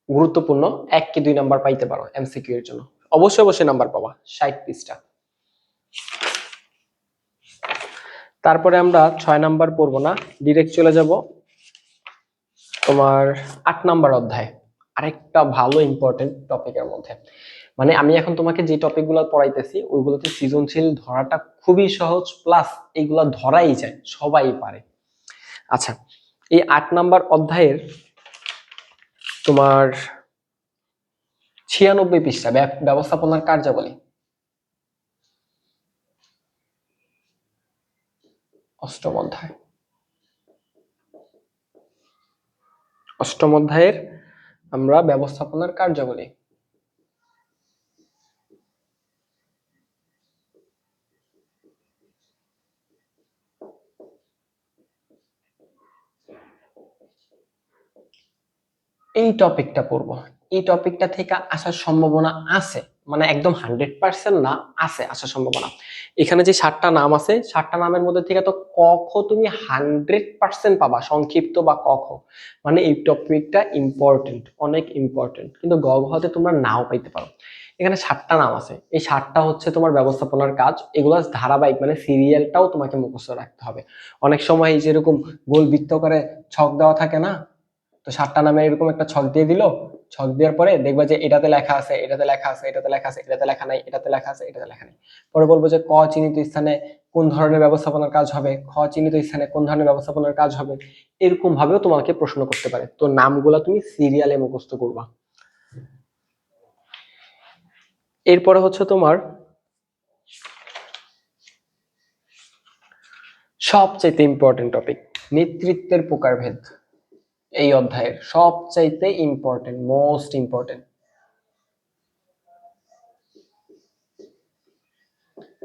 গুরুত্বপূর্ণ, 1 কি 2 নাম্বার পাইতে পারো এমসিকিউ এর জন্য, অবশ্যই অবশ্যই নাম্বার পাবা 60 পৃষ্ঠা। তারপরে আমরা 6 নাম্বার পড়বো না, ডিরেক্ট চলে যাব তোমার 8 নাম্বার অধ্যায়, আরেকটা ভালো ইম্পর্টেন্ট টপিকের মধ্যে। মানে আমি এখন তোমাকে যে টপিকগুলো পড়াইতেছি ওইগুলোতে সৃজনশীল ধরাটা খুবই সহজ, প্লাস এইগুলো ধরাই যায়, সবাই পারে। আচ্ছা, এই 8 নাম্বার অধ্যায়ের তোমার 96 পৃষ্ঠা ব্যবস্থাপনার কার্যাবলী, অষ্টম অধ্যায়, অষ্টম অধ্যায়ের আমরা ব্যবস্থাপনার কার্যাবলী। এই টপিকটা পড়বো, এই টপিকটা থেকে আসার সম্ভাবনা আছে, মানে একদম 100% না, আছে আসার সম্ভাবনা। এখানে যে 7টা নাম আছে, 7টা নামের মধ্যে থেকে তো ক খ তুমি 100% পাবা, সংক্ষিপ্ত বা ক খ। মানে এই টপিকটা ইম্পর্টেন্ট, অনেক ইম্পর্টেন্ট, কিন্তু গ ঘ তে তোমরা নাও পাইতে পারো। এখানে 7টা নাম আছে, এই 7টা হচ্ছে তোমার ব্যবস্থাপনার কাজ। এগুলো ধারাবাহিক, মানে সিরিয়ালটাও তোমাকে মুখস্থ রাখতে হবে। অনেক সময় যেরকম গোল বৃত্ত করে ছক দেওয়া থাকে না, তো 7টা নামে এরকম একটা ছক দিয়ে দিল, ছক দেওয়ার পরে দেখবা যে এটাতে লেখা আছে, এটাতে লেখা আছে, এটাতে লেখা আছে, এটাতে লেখা নাই, এটাতে লেখা আছে, এটাতে লেখা নেই। পরে বলবো যে ক চিহ্নিত স্থানে কোন ধরনের ব্যবস্থাপনার কাজ হবে, খ চিহ্নিত স্থানে কোন ধরনের ব্যবস্থাপনার কাজ হবে, এরকম ভাবেও তোমাকে প্রশ্ন করতে পারে। তো নামগুলা তুমি সিরিয়ালে মুখস্থ করবা। এরপরে হচ্ছে তোমার সবচাইতে ইম্পর্টেন্ট টপিক, নেতৃত্বের প্রকারভেদ। এই অধ্যায়ের সবচাইতে ইম্পর্টেন্ট, মোস্ট ইম্পর্টেন্ট,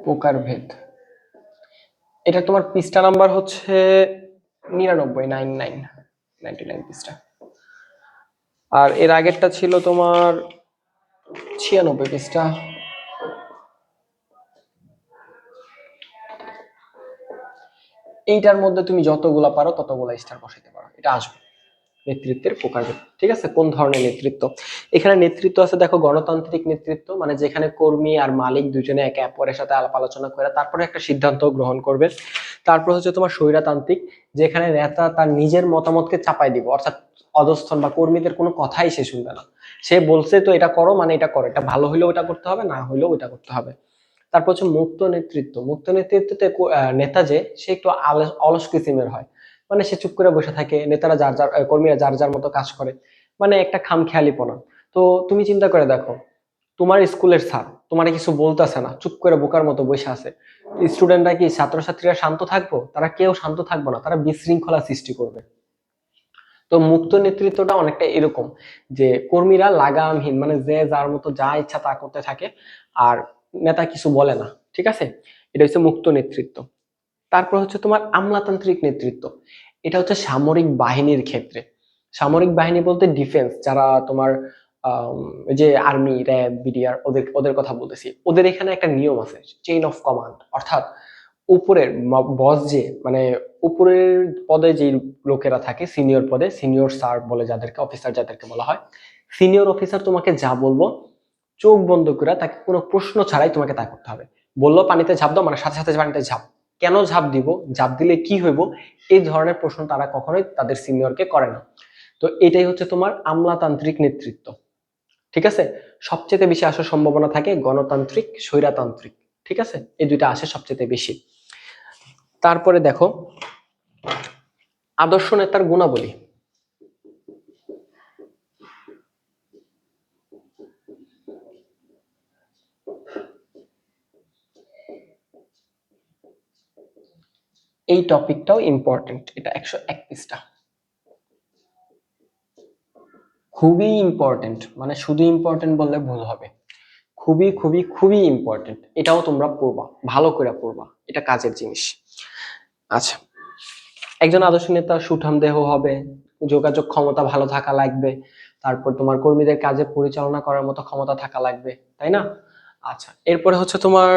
প্রকারভেদ। এটা তোমার পৃষ্ঠা নাম্বার হচ্ছে 99 পৃষ্ঠা, আর এর আগেরটা ছিল তোমার 96 পৃষ্ঠা। এইটার মধ্যে তুমি যতগুলা পারো ততগুলা স্টার বসাইতে পারো, এটা আসবে। নেতৃত্বের প্রকারভেদ, ঠিক আছে, কোন ধরনের নেতৃত্ব। এখানে নেতৃত্ব আছে দেখো, গণতান্ত্রিক নেতৃত্ব, মানে যেখানে কর্মী আর মালিক দুজনে একে অপরের সাথে আলাপ আলোচনা করে তারপরে একটা সিদ্ধান্ত গ্রহণ করবে। তারপর হচ্ছে তোমার স্বৈরতান্ত্রিক, যেখানে নেতা তার নিজের মতামতকে চাপাই দিব, অর্থাৎ অধস্তন বা কর্মীদের কোনো কথাই সে শুনবে না। সে বলছে তো এটা করো মানে এটা করো, এটা ভালো হইলেও এটা করতে হবে, না হইলেও এটা করতে হবে। তারপর হচ্ছে মুক্ত নেতৃত্ব। মুক্ত নেতৃত্বতে নেতা যে সে একটু অলস কিসিমের হয়, মানে সে চুপ করে বসে থাকে, নেতারা যার যার কর্মীরা যার যার মতো কাজ করে, মানে একটা খামখেয়ালিপনা। তো তুমি চিন্তা করে দেখো, তোমার স্কুলের স্যার তোমার কিছু বলতেছে না, চুপ করে বোকার মতো বসে আছে, স্টুডেন্টরা কি, ছাত্রছাত্রীরা শান্ত থাকবো? তারা কেউ শান্ত থাকবো না, তারা বিশৃঙ্খলা সৃষ্টি করবে। তো মুক্ত নেতৃত্বটা অনেকটা এরকম, যে কর্মীরা লাগামহীন, মানে যে যার মতো যা ইচ্ছা তা করতে থাকে, আর নেতা কিছু বলে না, ঠিক আছে। এটা হচ্ছে মুক্ত নেতৃত্ব। তারপর হচ্ছে তোমার আমলাতান্ত্রিক নেতৃত্ব। এটা হচ্ছে সামরিক বাহিনীর ক্ষেত্রে। সামরিক বাহিনী বলতে ডিফেন্স, যারা তোমার ওই যে আর্মি, র্যাব, বিডিআর, ওদের ওদের কথা বলতেছি। ওদের এখানে একটা নিয়ম আছে, চেইন অফ কমান্ড, অর্থাৎ উপরের বস যে, মানে উপরের পদে যে লোকেরা থাকে, সিনিয়র পদে, সিনিয়র স্যার বলে যাদেরকে, অফিসার যাদেরকে বলা হয়, সিনিয়র অফিসার তোমাকে যা বলবো চোখ বন্ধ করে, তাকে কোনো প্রশ্ন ছাড়াই তোমাকে তা করতে হবে। বললো পানিতে ঝাঁপ দাও, মানে সাথে সাথে পানিতে ঝাঁপ। কেন ঝাঁপ দিব, ঝাঁপ দিলে কি হইব, এই ধরনের প্রশ্ন তারা কখনোই তাদের সিনিয়রকে করে না। তো এটাই হচ্ছে তোমার আমলাতান্ত্রিক নেতৃত্ব। ঠিক আছে, সবচেয়ে বেশি আসার সম্ভাবনা থাকে গণতান্ত্রিক, স্বৈরতান্ত্রিক। ঠিক আছে, এই দুইটা আসে সবচেয়ে বেশি। তারপরে দেখো আদর্শ নেতার গুণাবলী। এই টপিকটাও ইম্পর্টেন্ট, এটা 101 পৃষ্ঠা, খুবই ইম্পর্টেন্ট, মানে শুধু ইম্পর্টেন্ট বললে ভুল হবে, খুবই খুবই খুবই ইম্পর্টেন্ট। এটাও তোমরা পড়বা, ভালো করে পড়বা, এটা কাজের জিনিস। আচ্ছা, একজন আদর্শ নেতা সুঠাম দেহ হবে, যোগাযোগ ক্ষমতা ভালো থাকা লাগবে, তারপর তোমার কর্মীদের কাজে পরিচালনা করার মতো ক্ষমতা থাকা লাগবে, তাই না? আচ্ছা, এরপরে হচ্ছে তোমার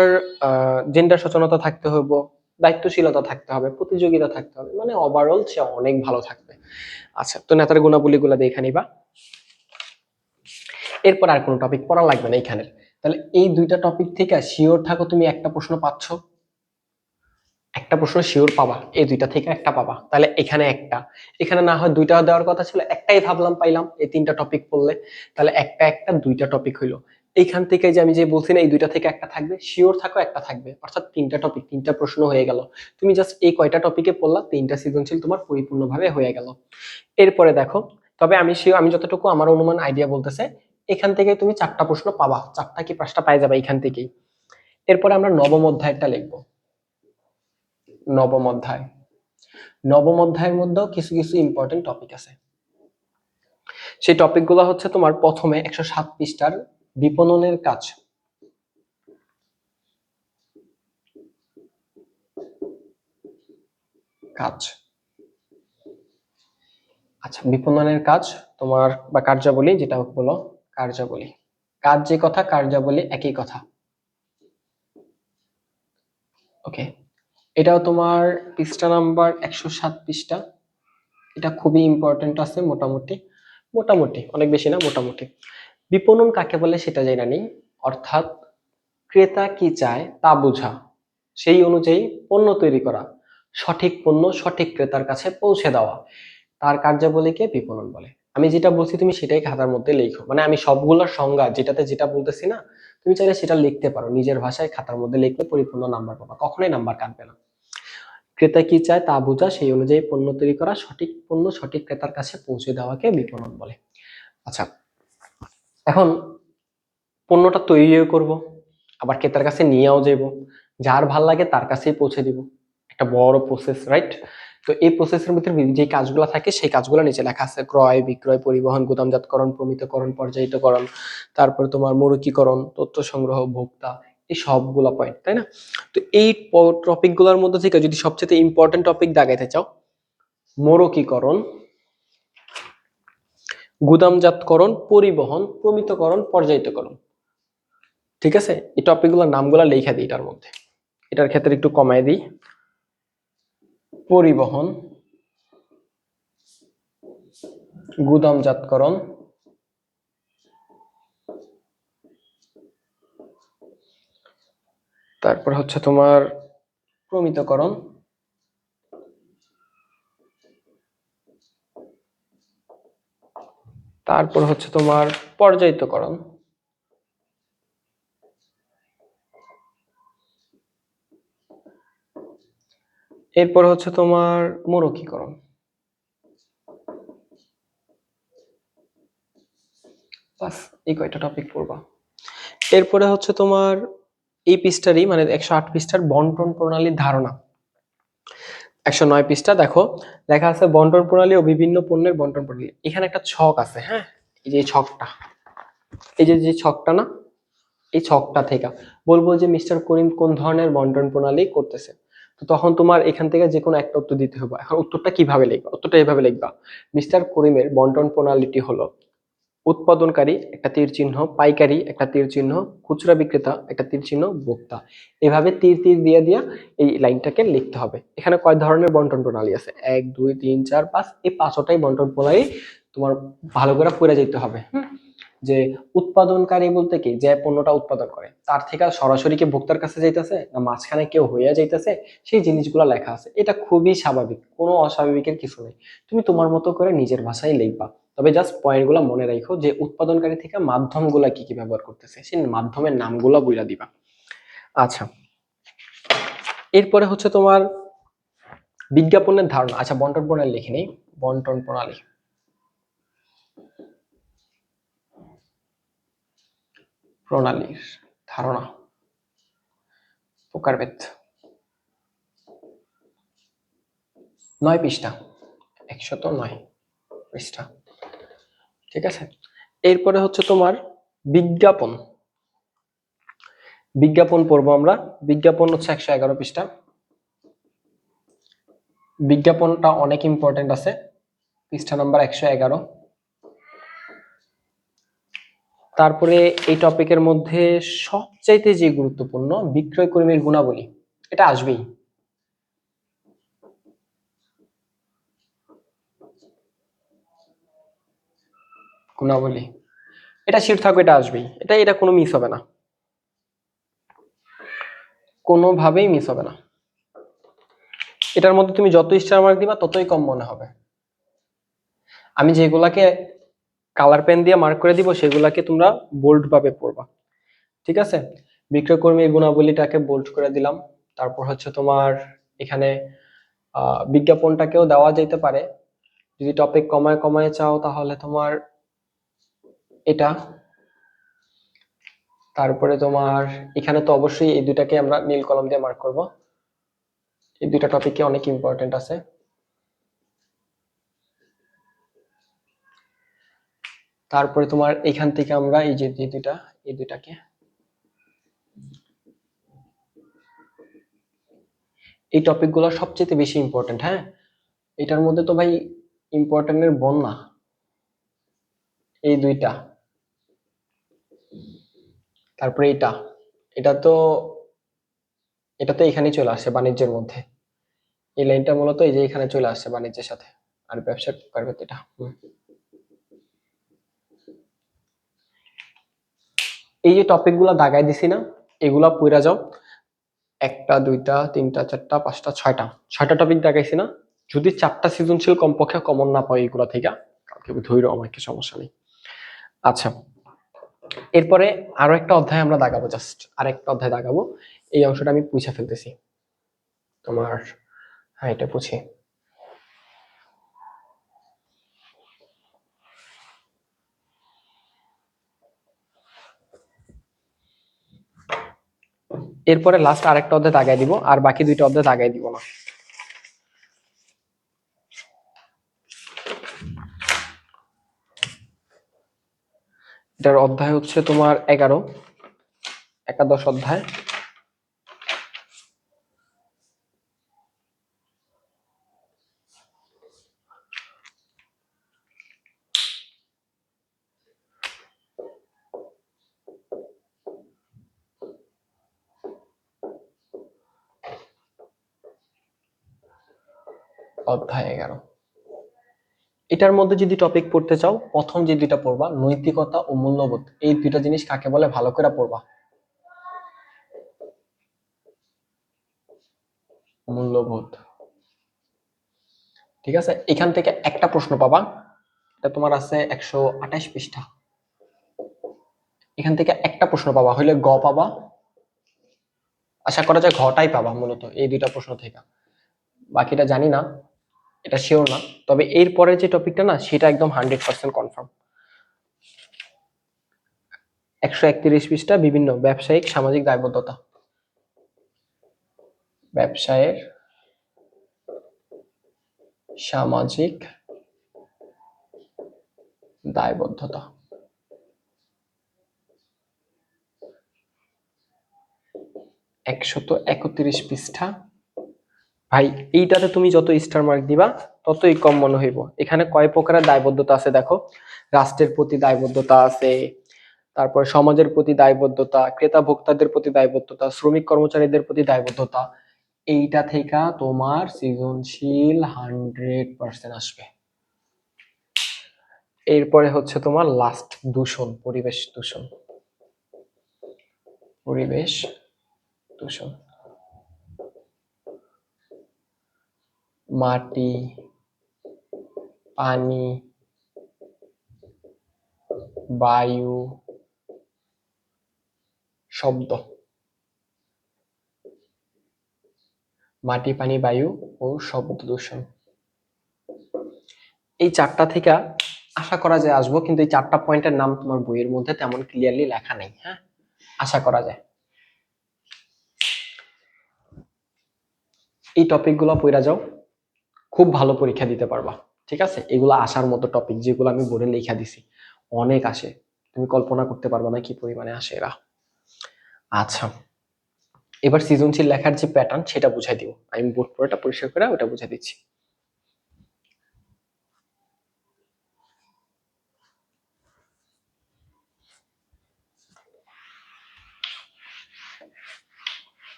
জেন্ডার সচেতনতা থাকতে হবে, দায়িত্বশীলতা থাকতে হবে, প্রতিযোগিতা থাকতে হবে, মানে ওভারঅল সে অনেক ভালো থাকবে। আচ্ছা, তো নেতার গুণাবলী গুলা দেখে নিবা। এরপর আর কোনো টপিক পড়া লাগবে না এখানে। তাহলে এই দুইটা টপিক থেকে শিওর থাকো তুমি একটা প্রশ্ন পাচ্ছ, একটা প্রশ্ন শিওর পাবা, এই দুইটা থেকে একটা পাবা। তাহলে এখানে একটা, এখানে না হয় দুইটা দেওয়ার কথা ছিল, একটাই ভাবলাম পাইলাম এই তিনটা টপিক পড়লে। তাহলে একটা একটা দুইটা টপিক হইলো। এইখান থেকে যে আমি যে বলছি না এই দুইটা থেকে একটা থাকবে, শিওর থাকো একটা থাকবে, অর্থাৎ তিনটা টপিক, তিনটা প্রশ্ন হয়ে গেল। তুমি জাস্ট এই কয়টা টপিকে পড়লা, তিনটা সৃজনশীল তোমার পরিপূর্ণভাবে হয়ে গেল। এরপরে দেখো, তবে আমি শিওর, আমি যতটুকু আমার অনুমান আইডিয়া বলতেছে, এখান থেকে তুমি চারটা প্রশ্ন পাবা, চারটা কি পাঁচটা পাই যাবে এখান থেকেই। এরপরে আমরা নবম অধ্যায়টা লিখবো। নবম অধ্যায়, নবম অধ্যায়ের মধ্যেও কিছু কিছু ইম্পর্টেন্ট টপিক আছে। সেই টপিকগুলো হচ্ছে তোমার প্রথমে 107 পৃষ্ঠার বিপণনের কাজ। কাজ, আচ্ছা, বিপণনের কাজ তোমার বা কার্যাবলী, যেটা বলো কার্যাবলী, কাজ যে কথা কার্যাবলী একই কথা। ওকে, এটাও তোমার পৃষ্ঠা নাম্বার 107 পৃষ্ঠা। এটা খুবই ইম্পর্টেন্ট আছে, মোটামুটি, মোটামুটি অনেক বেশি না, মোটামুটি। বিপণন কাকে বলে সেটা জানা নেই, অর্থাৎ ক্রেতা কি চায় তা বোঝা, সেই অনুযায়ী পণ্য তৈরি করা, সঠিক পণ্য সঠিক ক্রেতার কাছে পৌঁছে দেওয়া, তার কার্যাবলীকে বিপণন বলে। আমি যেটা বলছি তুমি সেটাই খাতার মধ্যে লেখো, মানে আমি সবগুলোর সংজ্ঞা যেটাতে যেটা বলতেছি না, তুমি চাইলে সেটা লিখতে পারো নিজের ভাষায়, খাতার মধ্যে লিখলে পরিপূর্ণ নাম্বার পাবা, কখনোই নাম্বার কাটবে না। ক্রেতা কি চায় তা বোঝা, সেই অনুযায়ী পণ্য তৈরি করা, সঠিক পণ্য সঠিক ক্রেতার কাছে পৌঁছে দেওয়াকে বিপণন বলে। আচ্ছা, এখন পণ্যটা তৈরিও করব, আবার ক্রেতার কাছে নিয়েও যাব, যার ভাল লাগে তার কাছেই পৌঁছে দিব, একটা বড় প্রসেস, রাইট? তো এই প্রসেসের ভিতরে যে কাজগুলো থাকে সেই কাজগুলো নিচে লেখা আছে: ক্রয়, বিক্রয়, পরিবহন, গুদামজাতকরণ, প্রমিতকরণ, পর্যায়িতকরণ, তারপরে তোমার মরুকীকরণ, তথ্য সংগ্রহ, ভোক্তা, এই সবগুলা পয়েন্ট, তাই না? তো এই টপিক গুলোর মধ্যে থেকে যদি সবচেয়ে ইম্পর্টেন্ট টপিক দাগাইতে চাও, মরুকীকরণ, গুদামজাতকরণ, পরিবহন, প্রমিতকরণ, পর্যায়িতকরণ, ঠিক আছে? এই টপিকগুলোর নামগুলো লিখে দিই এটার মধ্যে, এটার ক্ষেত্রে একটু কমাই দিই। পরিবহন, গুদামজাতকরণ, তারপর হচ্ছে তোমার প্রমিতকরণ, তারপর হচ্ছে তোমার পর্যায়িতকরণ, এরপর হচ্ছে তোমার মরুকীকরণ। বাস, এই কয়টা টপিক পড়বা। এরপরে হচ্ছে তোমার এই পৃষ্ঠারই, মানে 108 পৃষ্ঠার বন্টন প্রণালীর ধারণা। 109 পৃষ্ঠা দেখো, লেখা আছে বন্টন প্রণালী ও বিভিন্ন পণ্যের বন্টন প্রণালী। এখানে একটা ছক আছে, হ্যাঁ, এই যে ছকটা, এই যে ছকটা না, এই ছকটা থেকে বলবো যে মিস্টার করিম কোন ধরনের বন্টন প্রণালী করতেছে, তো তখন তোমার এখান থেকে যে কোনো একটা উত্তর দিতে হবে। এখন উত্তরটা কিভাবে লিখবা? উত্তরটা এভাবে লিখবা: মিস্টার করিমের বন্টন প্রণালীটি হলো উৎপাদনকারী একটা তীর চিহ্ন, পাইকারি একটা তীর চিহ্ন, খুচরা বিক্রেতা একটা তীর চিহ্ন, ভোক্তা। এভাবে তীর তীর দিয়ে দিয়া এই লাইনটাকে লিখতে হবে। এখানে কয় ধরনের বন্টন প্রণালী আছে? 1 2 3 4 5, এই পাঁচটাই বন্টন প্রণালী তোমার ভালো করে পড়ে যেতে হবে। যে উৎপাদনকারী বলতে কি, যে পণ্যটা উৎপাদন করে তার থেকে সরাসরি কি ভোক্তার কাছে যাইতেছে না মাঝখানে কেউ হইয়া যাইতেছে, সেই জিনিসগুলো লেখা আছে। এটা খুবই স্বাভাবিক, কোনো অস্বাভাবিকের কিছু নেই, তুমি তোমার মতো করে নিজের ভাষায় লিখবা। তবে জাস্ট পয়েন্টগুলো মনে রাখো যে উৎপাদনকারী থেকে মাধ্যমগুলা কি কি ব্যবহার করতেছে, সেই মাধ্যমের নামগুলো বইলা দিবা। আচ্ছা, এরপরে হচ্ছে তোমার বিজ্ঞাপনের ধারণা। আচ্ছা, বন্টন প্রণালী লিখে নেই। বন্টন প্রণালী, প্রণালীর ধারণা, প্রকারভেদ, 9 পৃষ্ঠা, 109 পৃষ্ঠা। ঠিক আছে, এরপরে হচ্ছে তোমার বিজ্ঞাপন। বিজ্ঞাপন পড়বো আমরা। বিজ্ঞাপন হচ্ছে 111 পৃষ্ঠা। বিজ্ঞাপনটা অনেক ইম্পর্টেন্ট আছে, পৃষ্ঠা নাম্বার 111। তারপরে এই টপিকের মধ্যে সবচাইতে যে গুরুত্বপূর্ণ বিক্রয় কর্মীর গুণাবলী, এটা আসবেই। গুণাবলী, এটা শিট থাকবে, এটা আসবেই, এটা কোনো মিস হবে না, কোনোভাবেই মিস হবে না। এটার মধ্যে তুমি যত স্টার মার্ক দিবা ততই কম মনে হবে। আমি যেগুলাকে কালার পেন দিয়ে মার্ক করে দিব সেগুলাকে তোমরা বোল্ড ভাবে পড়বা। ঠিক আছে, বিক্রয় কর্মীর গুণাবলীটাকে বোল্ড করে দিলাম। তারপর হচ্ছে তোমার এখানে বিজ্ঞাপনটাকেও দেওয়া যেতে পারে, যদি টপিক কমায় কমায় চাও তাহলে তোমার এটা। তারপরে তোমার এখানে তো অবশ্যই এই দুটাকে আমরা নীল কলম দিয়ে মার্ক করব, এই দুটা টপিকে অনেক ইম্পর্টেন্ট আছে। তারপরে তোমার এখান থেকে আমরা এই যে দুইটা, এই দুইটাকে, এই টপিকগুলো সবচেয়ে বেশি ইম্পর্টেন্ট। হ্যাঁ, এটার মধ্যে তো ভাই ইম্পর্টেন্টের বন্যা। এই দুইটা, তারপরে এটা, এটা তো এটা তো এখানেই চলে আসে বাণিজ্যের মধ্যে। এই লাইনটা মূলত এই যে এখানে চলে আসছে বাণিজ্যের সাথে, আর ব্যবসা করবে এটা। এই যে টপিক গুলা দাগাই দিছি না, এগুলা পড়া যাও। একটা, দুইটা, তিনটা, চারটা, পাঁচটা, ছয়টা টপিক দাগাইছি না। যদি 4টা সৃজনশীল কমপক্ষে কমন না পাই এগুলা থেকে, কালকে ধৈর্য, আমার কি সমস্যা নেই। আচ্ছা, এরপরে আরো একটা অধ্যায় আমরা দাগাবো, জাস্ট আরেকটা অধ্যায় দাগাবো। এই অংশটা আমি পুছা ফেলতেছি তোমার। হ্যাঁ, এটা পুছি। এরপরে লাস্ট আরেকটা অধ্যায় দাগাই দিব, আর বাকি দুইটা অধ্যায় দাগাই দিব না। এটার অধ্যায় হচ্ছে তোমার 11, একাদশ অধ্যায়। অধ্যায় 11, এটার মধ্যে যদি টপিক পড়তে চাও, প্রথম যে দুইটা পড়বা, নৈতিকতা ও মূল্যবোধ, এই দুইটা জিনিস কাকে বলে ভালো করে পড়বা। মূল্যবোধ, ঠিক আছে, এখান থেকে একটা প্রশ্ন পাবা। এটা তোমার আছে 128 পৃষ্ঠা। এখান থেকে একটা প্রশ্ন পাবা, হইলে গ পাবা, আশা করা যায় ঘটাই পাবা মূলত এই দুইটা প্রশ্ন থেকে। বাকিটা জানি না, এটা শিওর না, তবে এর পরে যে টপিকটা না সেটা একদম 100% কনফার্ম। 131 পৃষ্ঠা, বিভিন্ন ব্যবসায়িক সামাজিক দায়বদ্ধতা, ব্যবসায়ের সামাজিক দায়বদ্ধতা। 131 পৃষ্ঠা। ভাই, এইটাতে তুমি যত স্টার মার্ক দিবা ততই কম মনে হইব। এখানে কয় প্রকারের দায়বদ্ধতা আছে দেখো, রাষ্ট্রের প্রতি দায়বদ্ধতা আছে, তারপর সমাজের প্রতি দায়বদ্ধতা, ক্রেতা ভোক্তাদের প্রতি দায়বদ্ধতা, শ্রমিক কর্মচারীদের প্রতি দায়বদ্ধতা। এইটা থেকে তোমার সৃজনশীল 100% আসবে। এরপরে হচ্ছে তোমার লাস্ট দূষণ, পরিবেশ দূষণ, পরিবেশ দূষণ, মাটি, পানি, বায়ু শব্দ, মাটি, পানি, বায়ু ও শব্দ দূষণ। এই চারটা থেকে আশা করা যায় আসবো, কিন্তু এই চারটা পয়েন্টের নাম তোমার বইয়ের মধ্যে তেমন ক্লিয়ারলি লেখা নেই। হ্যাঁ, আশা করা যায় এই টপিক গুলো পড়া যাও, খুব ভালো পরীক্ষা দিতে পারবা। ঠিক আছে, এগুলো আসার মতো টপিক, যেগুলো আমি বোর্ডে লেখা দিছি অনেক আসে, তুমি কল্পনা করতে পারবা না কি পরিমাণে আসে এরা। আচ্ছা, এবার সৃজনশীল লেখার যে প্যাটার্ন সেটা বুঝাই দিব, আমি বোর্ড পড়াটা পরিষ্কার করে ওটা বুঝাই দিচ্ছি।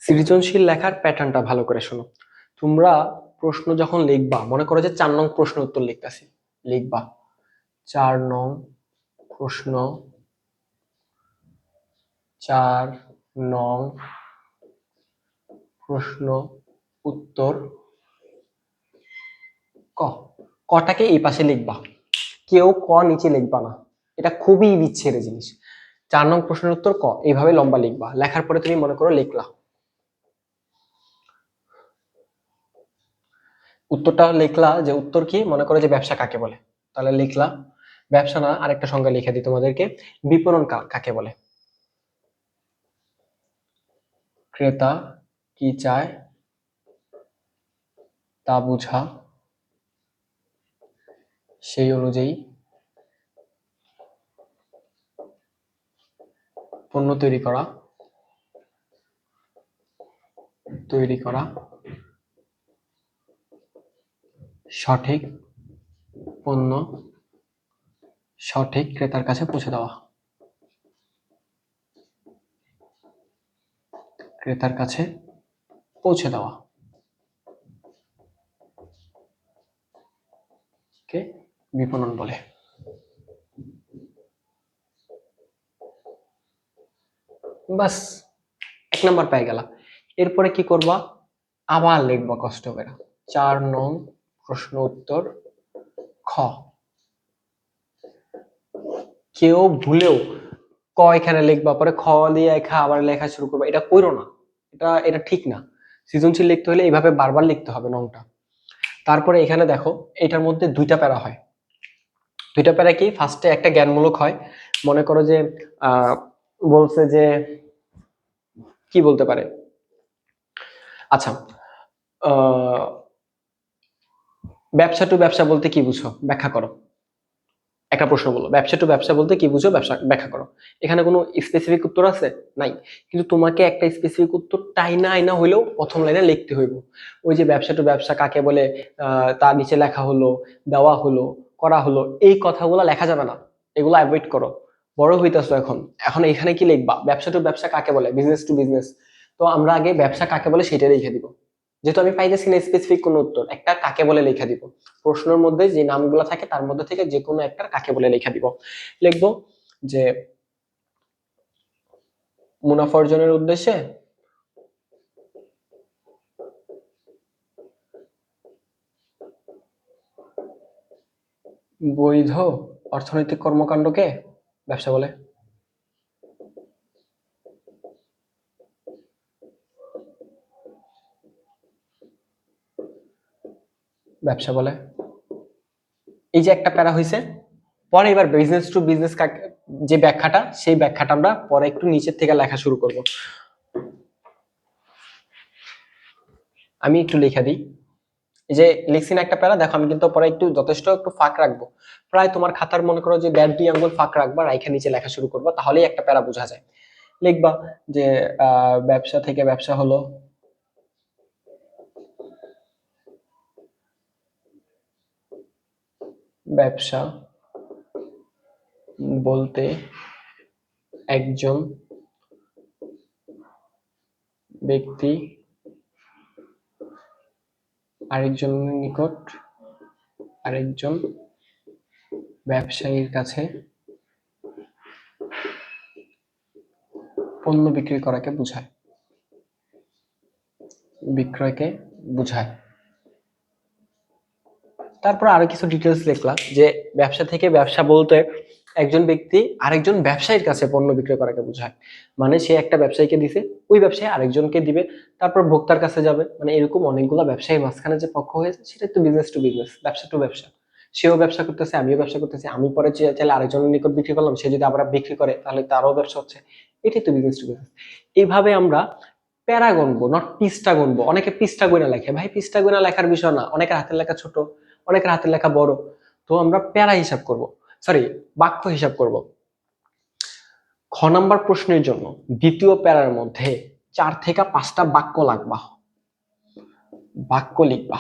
সৃজনশীল লেখার প্যাটার্নটা ভালো করে শোনো। তোমরা প্রশ্ন যখন লিখবা, মনে করো যে 4 নং প্রশ্ন উত্তর লিখতেছি, লিখবা 4 নং প্রশ্ন, 4 নং প্রশ্ন উত্তর ক। কটাকে এই পাশে লিখবা, কেউ ক নিচে লিখবা না, এটা খুবই বিচ্ছিরি জিনিস। 4 নং প্রশ্নের উত্তর ক, এইভাবে লম্বা লিখবা। লেখার পরে তুমি মনে করো লিখলা, উত্তরটা লিখলা, যে উত্তর কি, মনে করো যে ব্যবসা কাকে বলে, তাহলে লিখলা ব্যবসা না, আরেকটা সংজ্ঞা লিখে দিই তোমাদেরকে, বিপণন কাকে বলে। ক্রেতা কি চায় তা বুঝা, সেই অনুযায়ী পণ্য তৈরি করা, সঠিক পণ্য সঠিক ক্রেতার কাছে পৌঁছে দেওয়া, ক্রেতার কাছে পৌঁছে দেওয়া, কে বিপণন বলে। বাস, 1 নাম্বার পেয়ে গেলা। এরপরে কি করবা, আবার লিখবা কষ্ট করে 4 নং প্রশ্ন উত্তর খ। কেউ ভুলেও ক এখানে লিখবা, পরে খ দিয়ে আবার লেখা শুরু করবা, এটা কইরো না, এটা ঠিক না। সৃজনশীল লিখতে হলে এইভাবে বারবার লিখতে হবে নংটা। তারপরে এখানে দেখো, এটার মধ্যে দুইটা প্যারা হয়। দুইটা প্যারা কি, ফার্স্টে একটা জ্ঞানমূলক হয়, মনে করো যে বলছে যে কি বলতে পারে, আচ্ছা, ব্যবসা টু ব্যবসা বলতে কি বুঝো, ব্যাখ্যা করো। একটা প্রশ্ন বলো, ব্যবসা টু ব্যবসা বলতে কি বুঝো, ব্যবসা ব্যাখ্যা করো। এখানে কোনো স্পেসিফিক উত্তর আছে নাই, কিন্তু তোমাকে একটা স্পেসিফিক উত্তর টাইনা আইনা হইলেও প্রথম লাইনে লিখতে হইব। ওই যে ব্যবসা টু ব্যবসা কাকে বলে, তার নিচে লেখা হলো, দেওয়া হলো, করা হলো, এই কথাগুলো লেখা যাবে না, এগুলো অ্যাভয়েড করো। বড় হইতেছো এখন, এখন এখানে কি লিখবা, ব্যবসা টু ব্যবসা কাকে বলে, বিজনেস টু বিজনেস। তো আমরা আগে ব্যবসা কাকে বলে সেটা লিখে দিব, যেহেতু আমি পাইতেছি না স্পেসিফিক কোন উত্তর, একটা কাকে বলে লিখে দিব। প্রশ্নের মধ্যে যে নামগুলো থাকে তার মধ্যে থেকে যে কোনো একটা কাকে বলে লিখে দিব। লিখবো যে মুনাফা অর্জনের উদ্দেশ্যে বৈধ অর্থনৈতিক কর্মকাণ্ডকে ব্যবসা বলে। ব্যবসা বলে, এই যে একটা প্যারা হইছে। পরে এবার বিজনেস টু বিজনেস যে ব্যাখ্যাটা, সেই ব্যাখ্যাটা আমরা পরে একটু নিচের থেকে লেখা শুরু করব। আমি একটু লিখে দিই, এই যে লিখছি না একটা প্যারা, দেখো আমি কিন্তু পরে একটু যথেষ্ট একটু ফাঁক রাখবো, প্রায় তোমার খাতার মনে করো যে 1.5-2 আঙ্গুল ফাঁক রাখবা, রাইখা নিচে লেখা শুরু করবা, তাহলেই একটা প্যারা বোঝা যায়। লিখবা যে ব্যবসা থেকে ব্যবসা হলো ব্যবসা বলতে একজন ব্যক্তি আরেকজনের নিকট আরেকজন ব্যবসায়ীর কাছে পণ্য বিক্রি করাকে বোঝায়। বিক্রয়কে বোঝায়। তারপর আরো কিছু ডিটেলস লিখলাম যে ব্যবসা থেকে ব্যবসা বলতে একজন ব্যক্তি আরেকজন ব্যবসায়ীর কাছে পণ্য বিক্রয় করাকে বোঝায়। মানে সে একটা ব্যবসায়ীকে দিছে, ওই ব্যবসায়ী আরেকজনকে দিবে, তারপর ভোক্তার কাছে যাবে। মানে এরকম অনেকগুলো ব্যবসায়ীর মাঝখানে যে পক্ষ হয়েছে সেটা তো বিজনেস টু বিজনেস, ব্যবসা টু ব্যবসা। সেও ব্যবসা করতেছে, আমিও ব্যবসা করতেছি, আমি পরে চাইলে আরেকজনের নিকট বিক্রি করলাম, সে যদি আবার বিক্রি করে তাহলে তারও ব্যবসা হচ্ছে। এটাই তো বিজনেস টু বিজনেস। এইভাবে আমরা প্যারা গুনবো, নট পৃষ্ঠা গুনবো। অনেকে পৃষ্ঠা গুনা লেখে, ভাই পৃষ্ঠা গুনা লেখার বিষয় না, অনেকের হাতের লেখা ছোট, অনেকের হাতের লেখা বড়। তো আমরা প্যারা হিসাব করব, সরি বাক্য হিসাব করব। খ নাম্বার প্রশ্নের জন্য দ্বিতীয় প্যারার মধ্যে 4 থেকে 5টা বাক্য লাগবা, বাক্য লিখবা।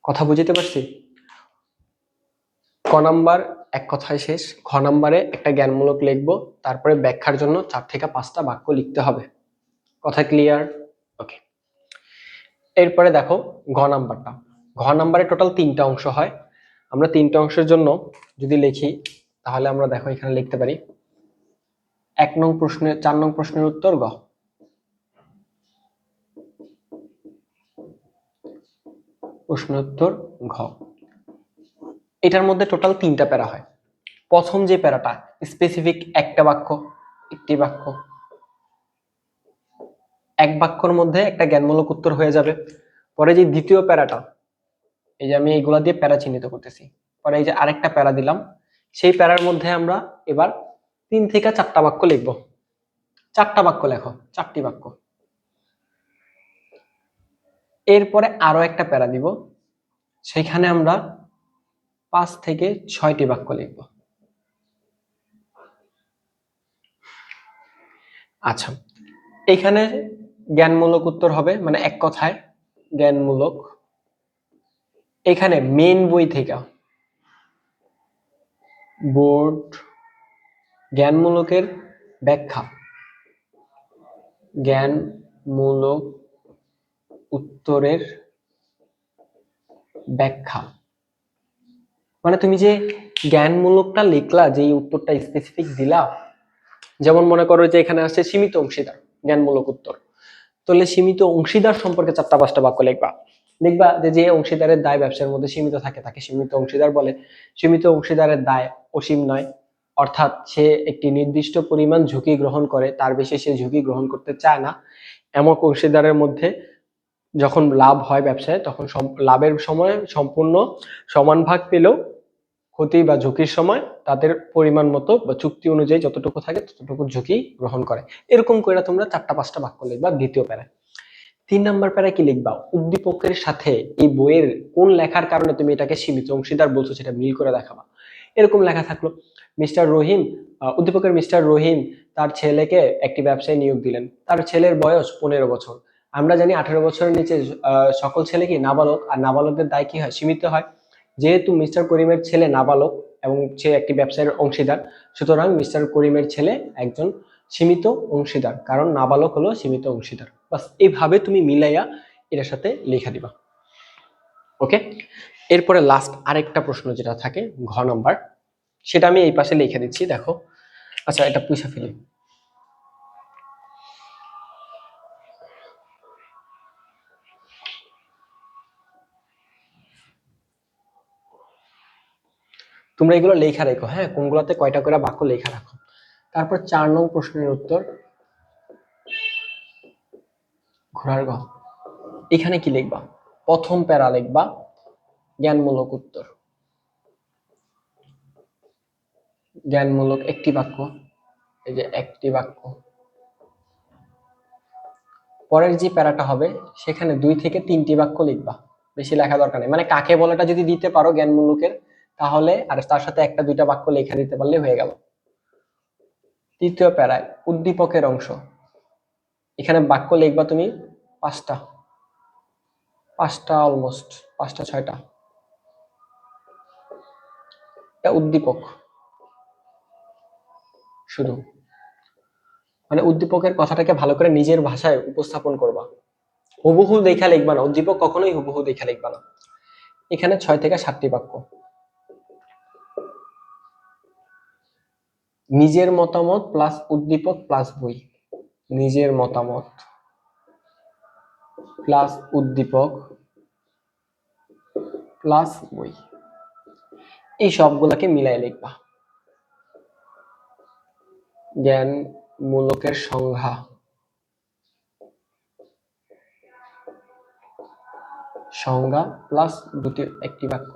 কথা বুঝতে পারছি? ক নাম্বার এক কথায় শেষ, খ নাম্বারে একটা জ্ঞানমূলক লিখবো, তারপরে ব্যাখ্যার জন্য 4 থেকে 5টা বাক্য লিখতে হবে। কথা ক্লিয়ার? ওকে। এরপরে দেখো ঘ নাম্বারটা। ঘ নাম্বারে টোটাল 3টা অংশ হয়। আমরা 3টা অংশের জন্য যদি লিখি তাহলে আমরা দেখো এখানে লিখতে পারি 1 নং প্রশ্নের 4 নং প্রশ্নের উত্তর গ, প্রশ্ন উত্তর ঘ। এটার মধ্যে টোটাল 3টা প্যারা হয়। প্রথম যে প্যারাটা স্পেসিফিক একটা বাক্য, একটি বাক্য, এক বাক্যর মধ্যে একটা জ্ঞানমূলক উত্তর হয়ে যাবে। পরে যে দ্বিতীয় প্যারাটা, এই যে আমি এইগুলা দিয়ে প্যারা চিহ্নিত করতেছি, পরে এই যে আরেকটা প্যারা দিলাম, সেই প্যারার মধ্যে আমরা এবার 3 থেকে 4টা বাক্য লিখবো। 4টা বাক্য লেখো, 4টি বাক্য। এরপরে আরো একটা প্যারা দিব, সেখানে আমরা 5 থেকে 6টি বাক্য লিখবো। আচ্ছা, এখানে জ্ঞানমূলক উত্তর হবে, মানে এক কথায় জ্ঞানমূলক। এখানে মেইন বই থেকে বোর্ড জ্ঞানমূলকের ব্যাখ্যা, জ্ঞানমূলক উত্তরের ব্যাখ্যা। মানে তুমি যে জ্ঞানমূলকটা লিখলা, যে উত্তরটা স্পেসিফিক দিলা, যেমন মনে করো যে এখানে আছে সীমিত অংশীদার, জ্ঞানমূলক উত্তর, তাহলে সীমিত অংশীদার সম্পর্কে 4টা 5টা বাক্য লিখবা। লিখবা যে যে অংশীদারের দায় ব্যবসার মধ্যে সীমিত থাকে তাকে সীমিত অংশীদার বলে। সীমিত অংশীদারের দায় অসীম নয়, অর্থাৎ সে একটি নির্দিষ্ট পরিমাণ ঝুঁকি গ্রহণ করে, তার বেশি সে ঝুঁকি গ্রহণ করতে চায় না। এমন অংশীদারের মধ্যে যখন লাভ হয় ব্যবসায়, তখন লাভের সময় সম্পূর্ণ সমান ভাগ পেলেও ক্ষতি বা ঝুঁকির সময় তাদের পরিমাণ মতো বা চুক্তি অনুযায়ী যতটুকু থাকে ততটুকু ঝুঁকি গ্রহণ করে। এরকম করে তোমরা 4টা 5টা বাক্য লিখবা দ্বিতীয় প্যারায়। 3 নাম্বার প্যারায় কি লিখবা? উদ্দীপকের সাথে এই বইয়ের কোন লেখার কারণে তুমি এটাকে সীমিত অংশীদার বলছো সেটা মিল করে দেখাবা। এরকম লেখা থাকলো, মিস্টার রহিম, উদ্দীপকের মিস্টার রহিম তার ছেলেকে একটি ব্যবসায় নিয়োগ দিলেন। তার ছেলের বয়স 15 বছর। আমরা জানি 18 বছরের নিচে সকল ছেলে কি নাবালক, আর নাবালকদের দায় কি হয়? সীমিত হয়। যেহেতু মিস্টার করিমের ছেলে নাবালক এবং সে একটি ব্যবসায়ের অংশীদার, সুতরাং মিস্টার করিমের ছেলে একজন সীমিত অংশীদার, কারণ নাবালক হলো সীমিত অংশীদার। বাস এইভাবে তুমি মিলাইয়া এটার সাথে লেখা দিবা। ওকে। এরপরে লাস্ট আরেকটা প্রশ্ন যেটা থাকে ঘ নাম্বার, সেটা আমি এই পাশে লিখে দিচ্ছি, দেখো। আচ্ছা, এটা পুষা ফেলি। তোমরা এগুলো লেখা রেখো, হ্যাঁ, কোনগুলোতে কয়টা করে বাক্য লেখা রাখো। তারপর 4 নং প্রশ্নের উত্তর ঘোড়ার ঘ। এখানে কি লিখবা? প্রথম প্যারা লিখবা জ্ঞানমূলক উত্তর, জ্ঞানমূলক একটি বাক্য, এই যে একটি বাক্য। পরের যে প্যারাটা হবে সেখানে 2 থেকে 3টি বাক্য লিখবা, বেশি লেখা দরকার নেই। মানে কাকে বলাটা যদি দিতে পারো জ্ঞানমূলকের, তাহলে আর তার সাথে 1টা 2টা বাক্য লেখা দিতে পারলে হয়ে গেল। তৃতীয় প্যারায় উদ্দীপকের অংশ, এখানে বাক্য লিখবা তুমি 5টা, 5টা অলমোস্ট 5টা 6টা। এটা উদ্দীপক শুধু, মানে উদ্দীপকের কথাটাকে ভালো করে নিজের ভাষায় উপস্থাপন করবা, হুবহু দেখা লিখবা না। উদ্দীপক কখনোই হুবহু দেখা লিখবা না। এখানে 6 থেকে 7টি বাক্য। নিজের মতামত প্লাস উদ্দীপক প্লাস বই, নিজের মতামত প্লাস উদ্দীপক প্লাস বই, এই সবগুলাকে মিলাই লিখবা। জ্ঞান মূলকের সংজ্ঞা, সংজ্ঞা প্লাস একটি বাক্য,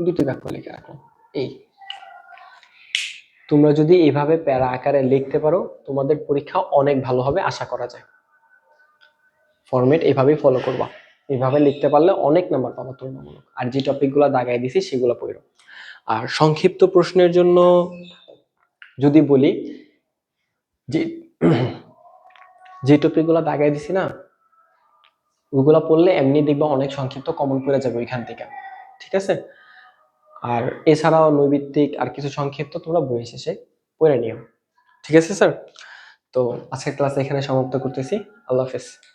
দুটি বাক্য লিখে রাখো। এই তোমরা যদি এইভাবে প্যারা আকারে লিখতে পারো তোমাদের পরীক্ষা অনেক ভালো হবে আশা করা যায়। ফরম্যাট এভাবেই ফলো করবা, এভাবে লিখতে পারলে অনেক নাম্বার পাবা তুলনামূলক। আর যে টপিকগুলো দাগাই দিছি সেগুলো পড়ো। আর সংক্ষিপ্ত প্রশ্নের জন্য যদি বলি, যে যে টপিকগুলো দাগাই দিছি না ওইগুলা পড়লে এমনি দেখবা অনেক সংক্ষিপ্ত কমন পড়ে যাবে ওইখান থেকে, ঠিক আছে? আর এছাড়াও নৈবিত্তিক আর কিছু সংক্ষিপ্ত তোমরা বই শেষে পড়ে নিও, ঠিক আছে স্যার? তো আজকের ক্লাস এখানে সমাপ্ত করতেছি। আল্লাহ হাফেজ।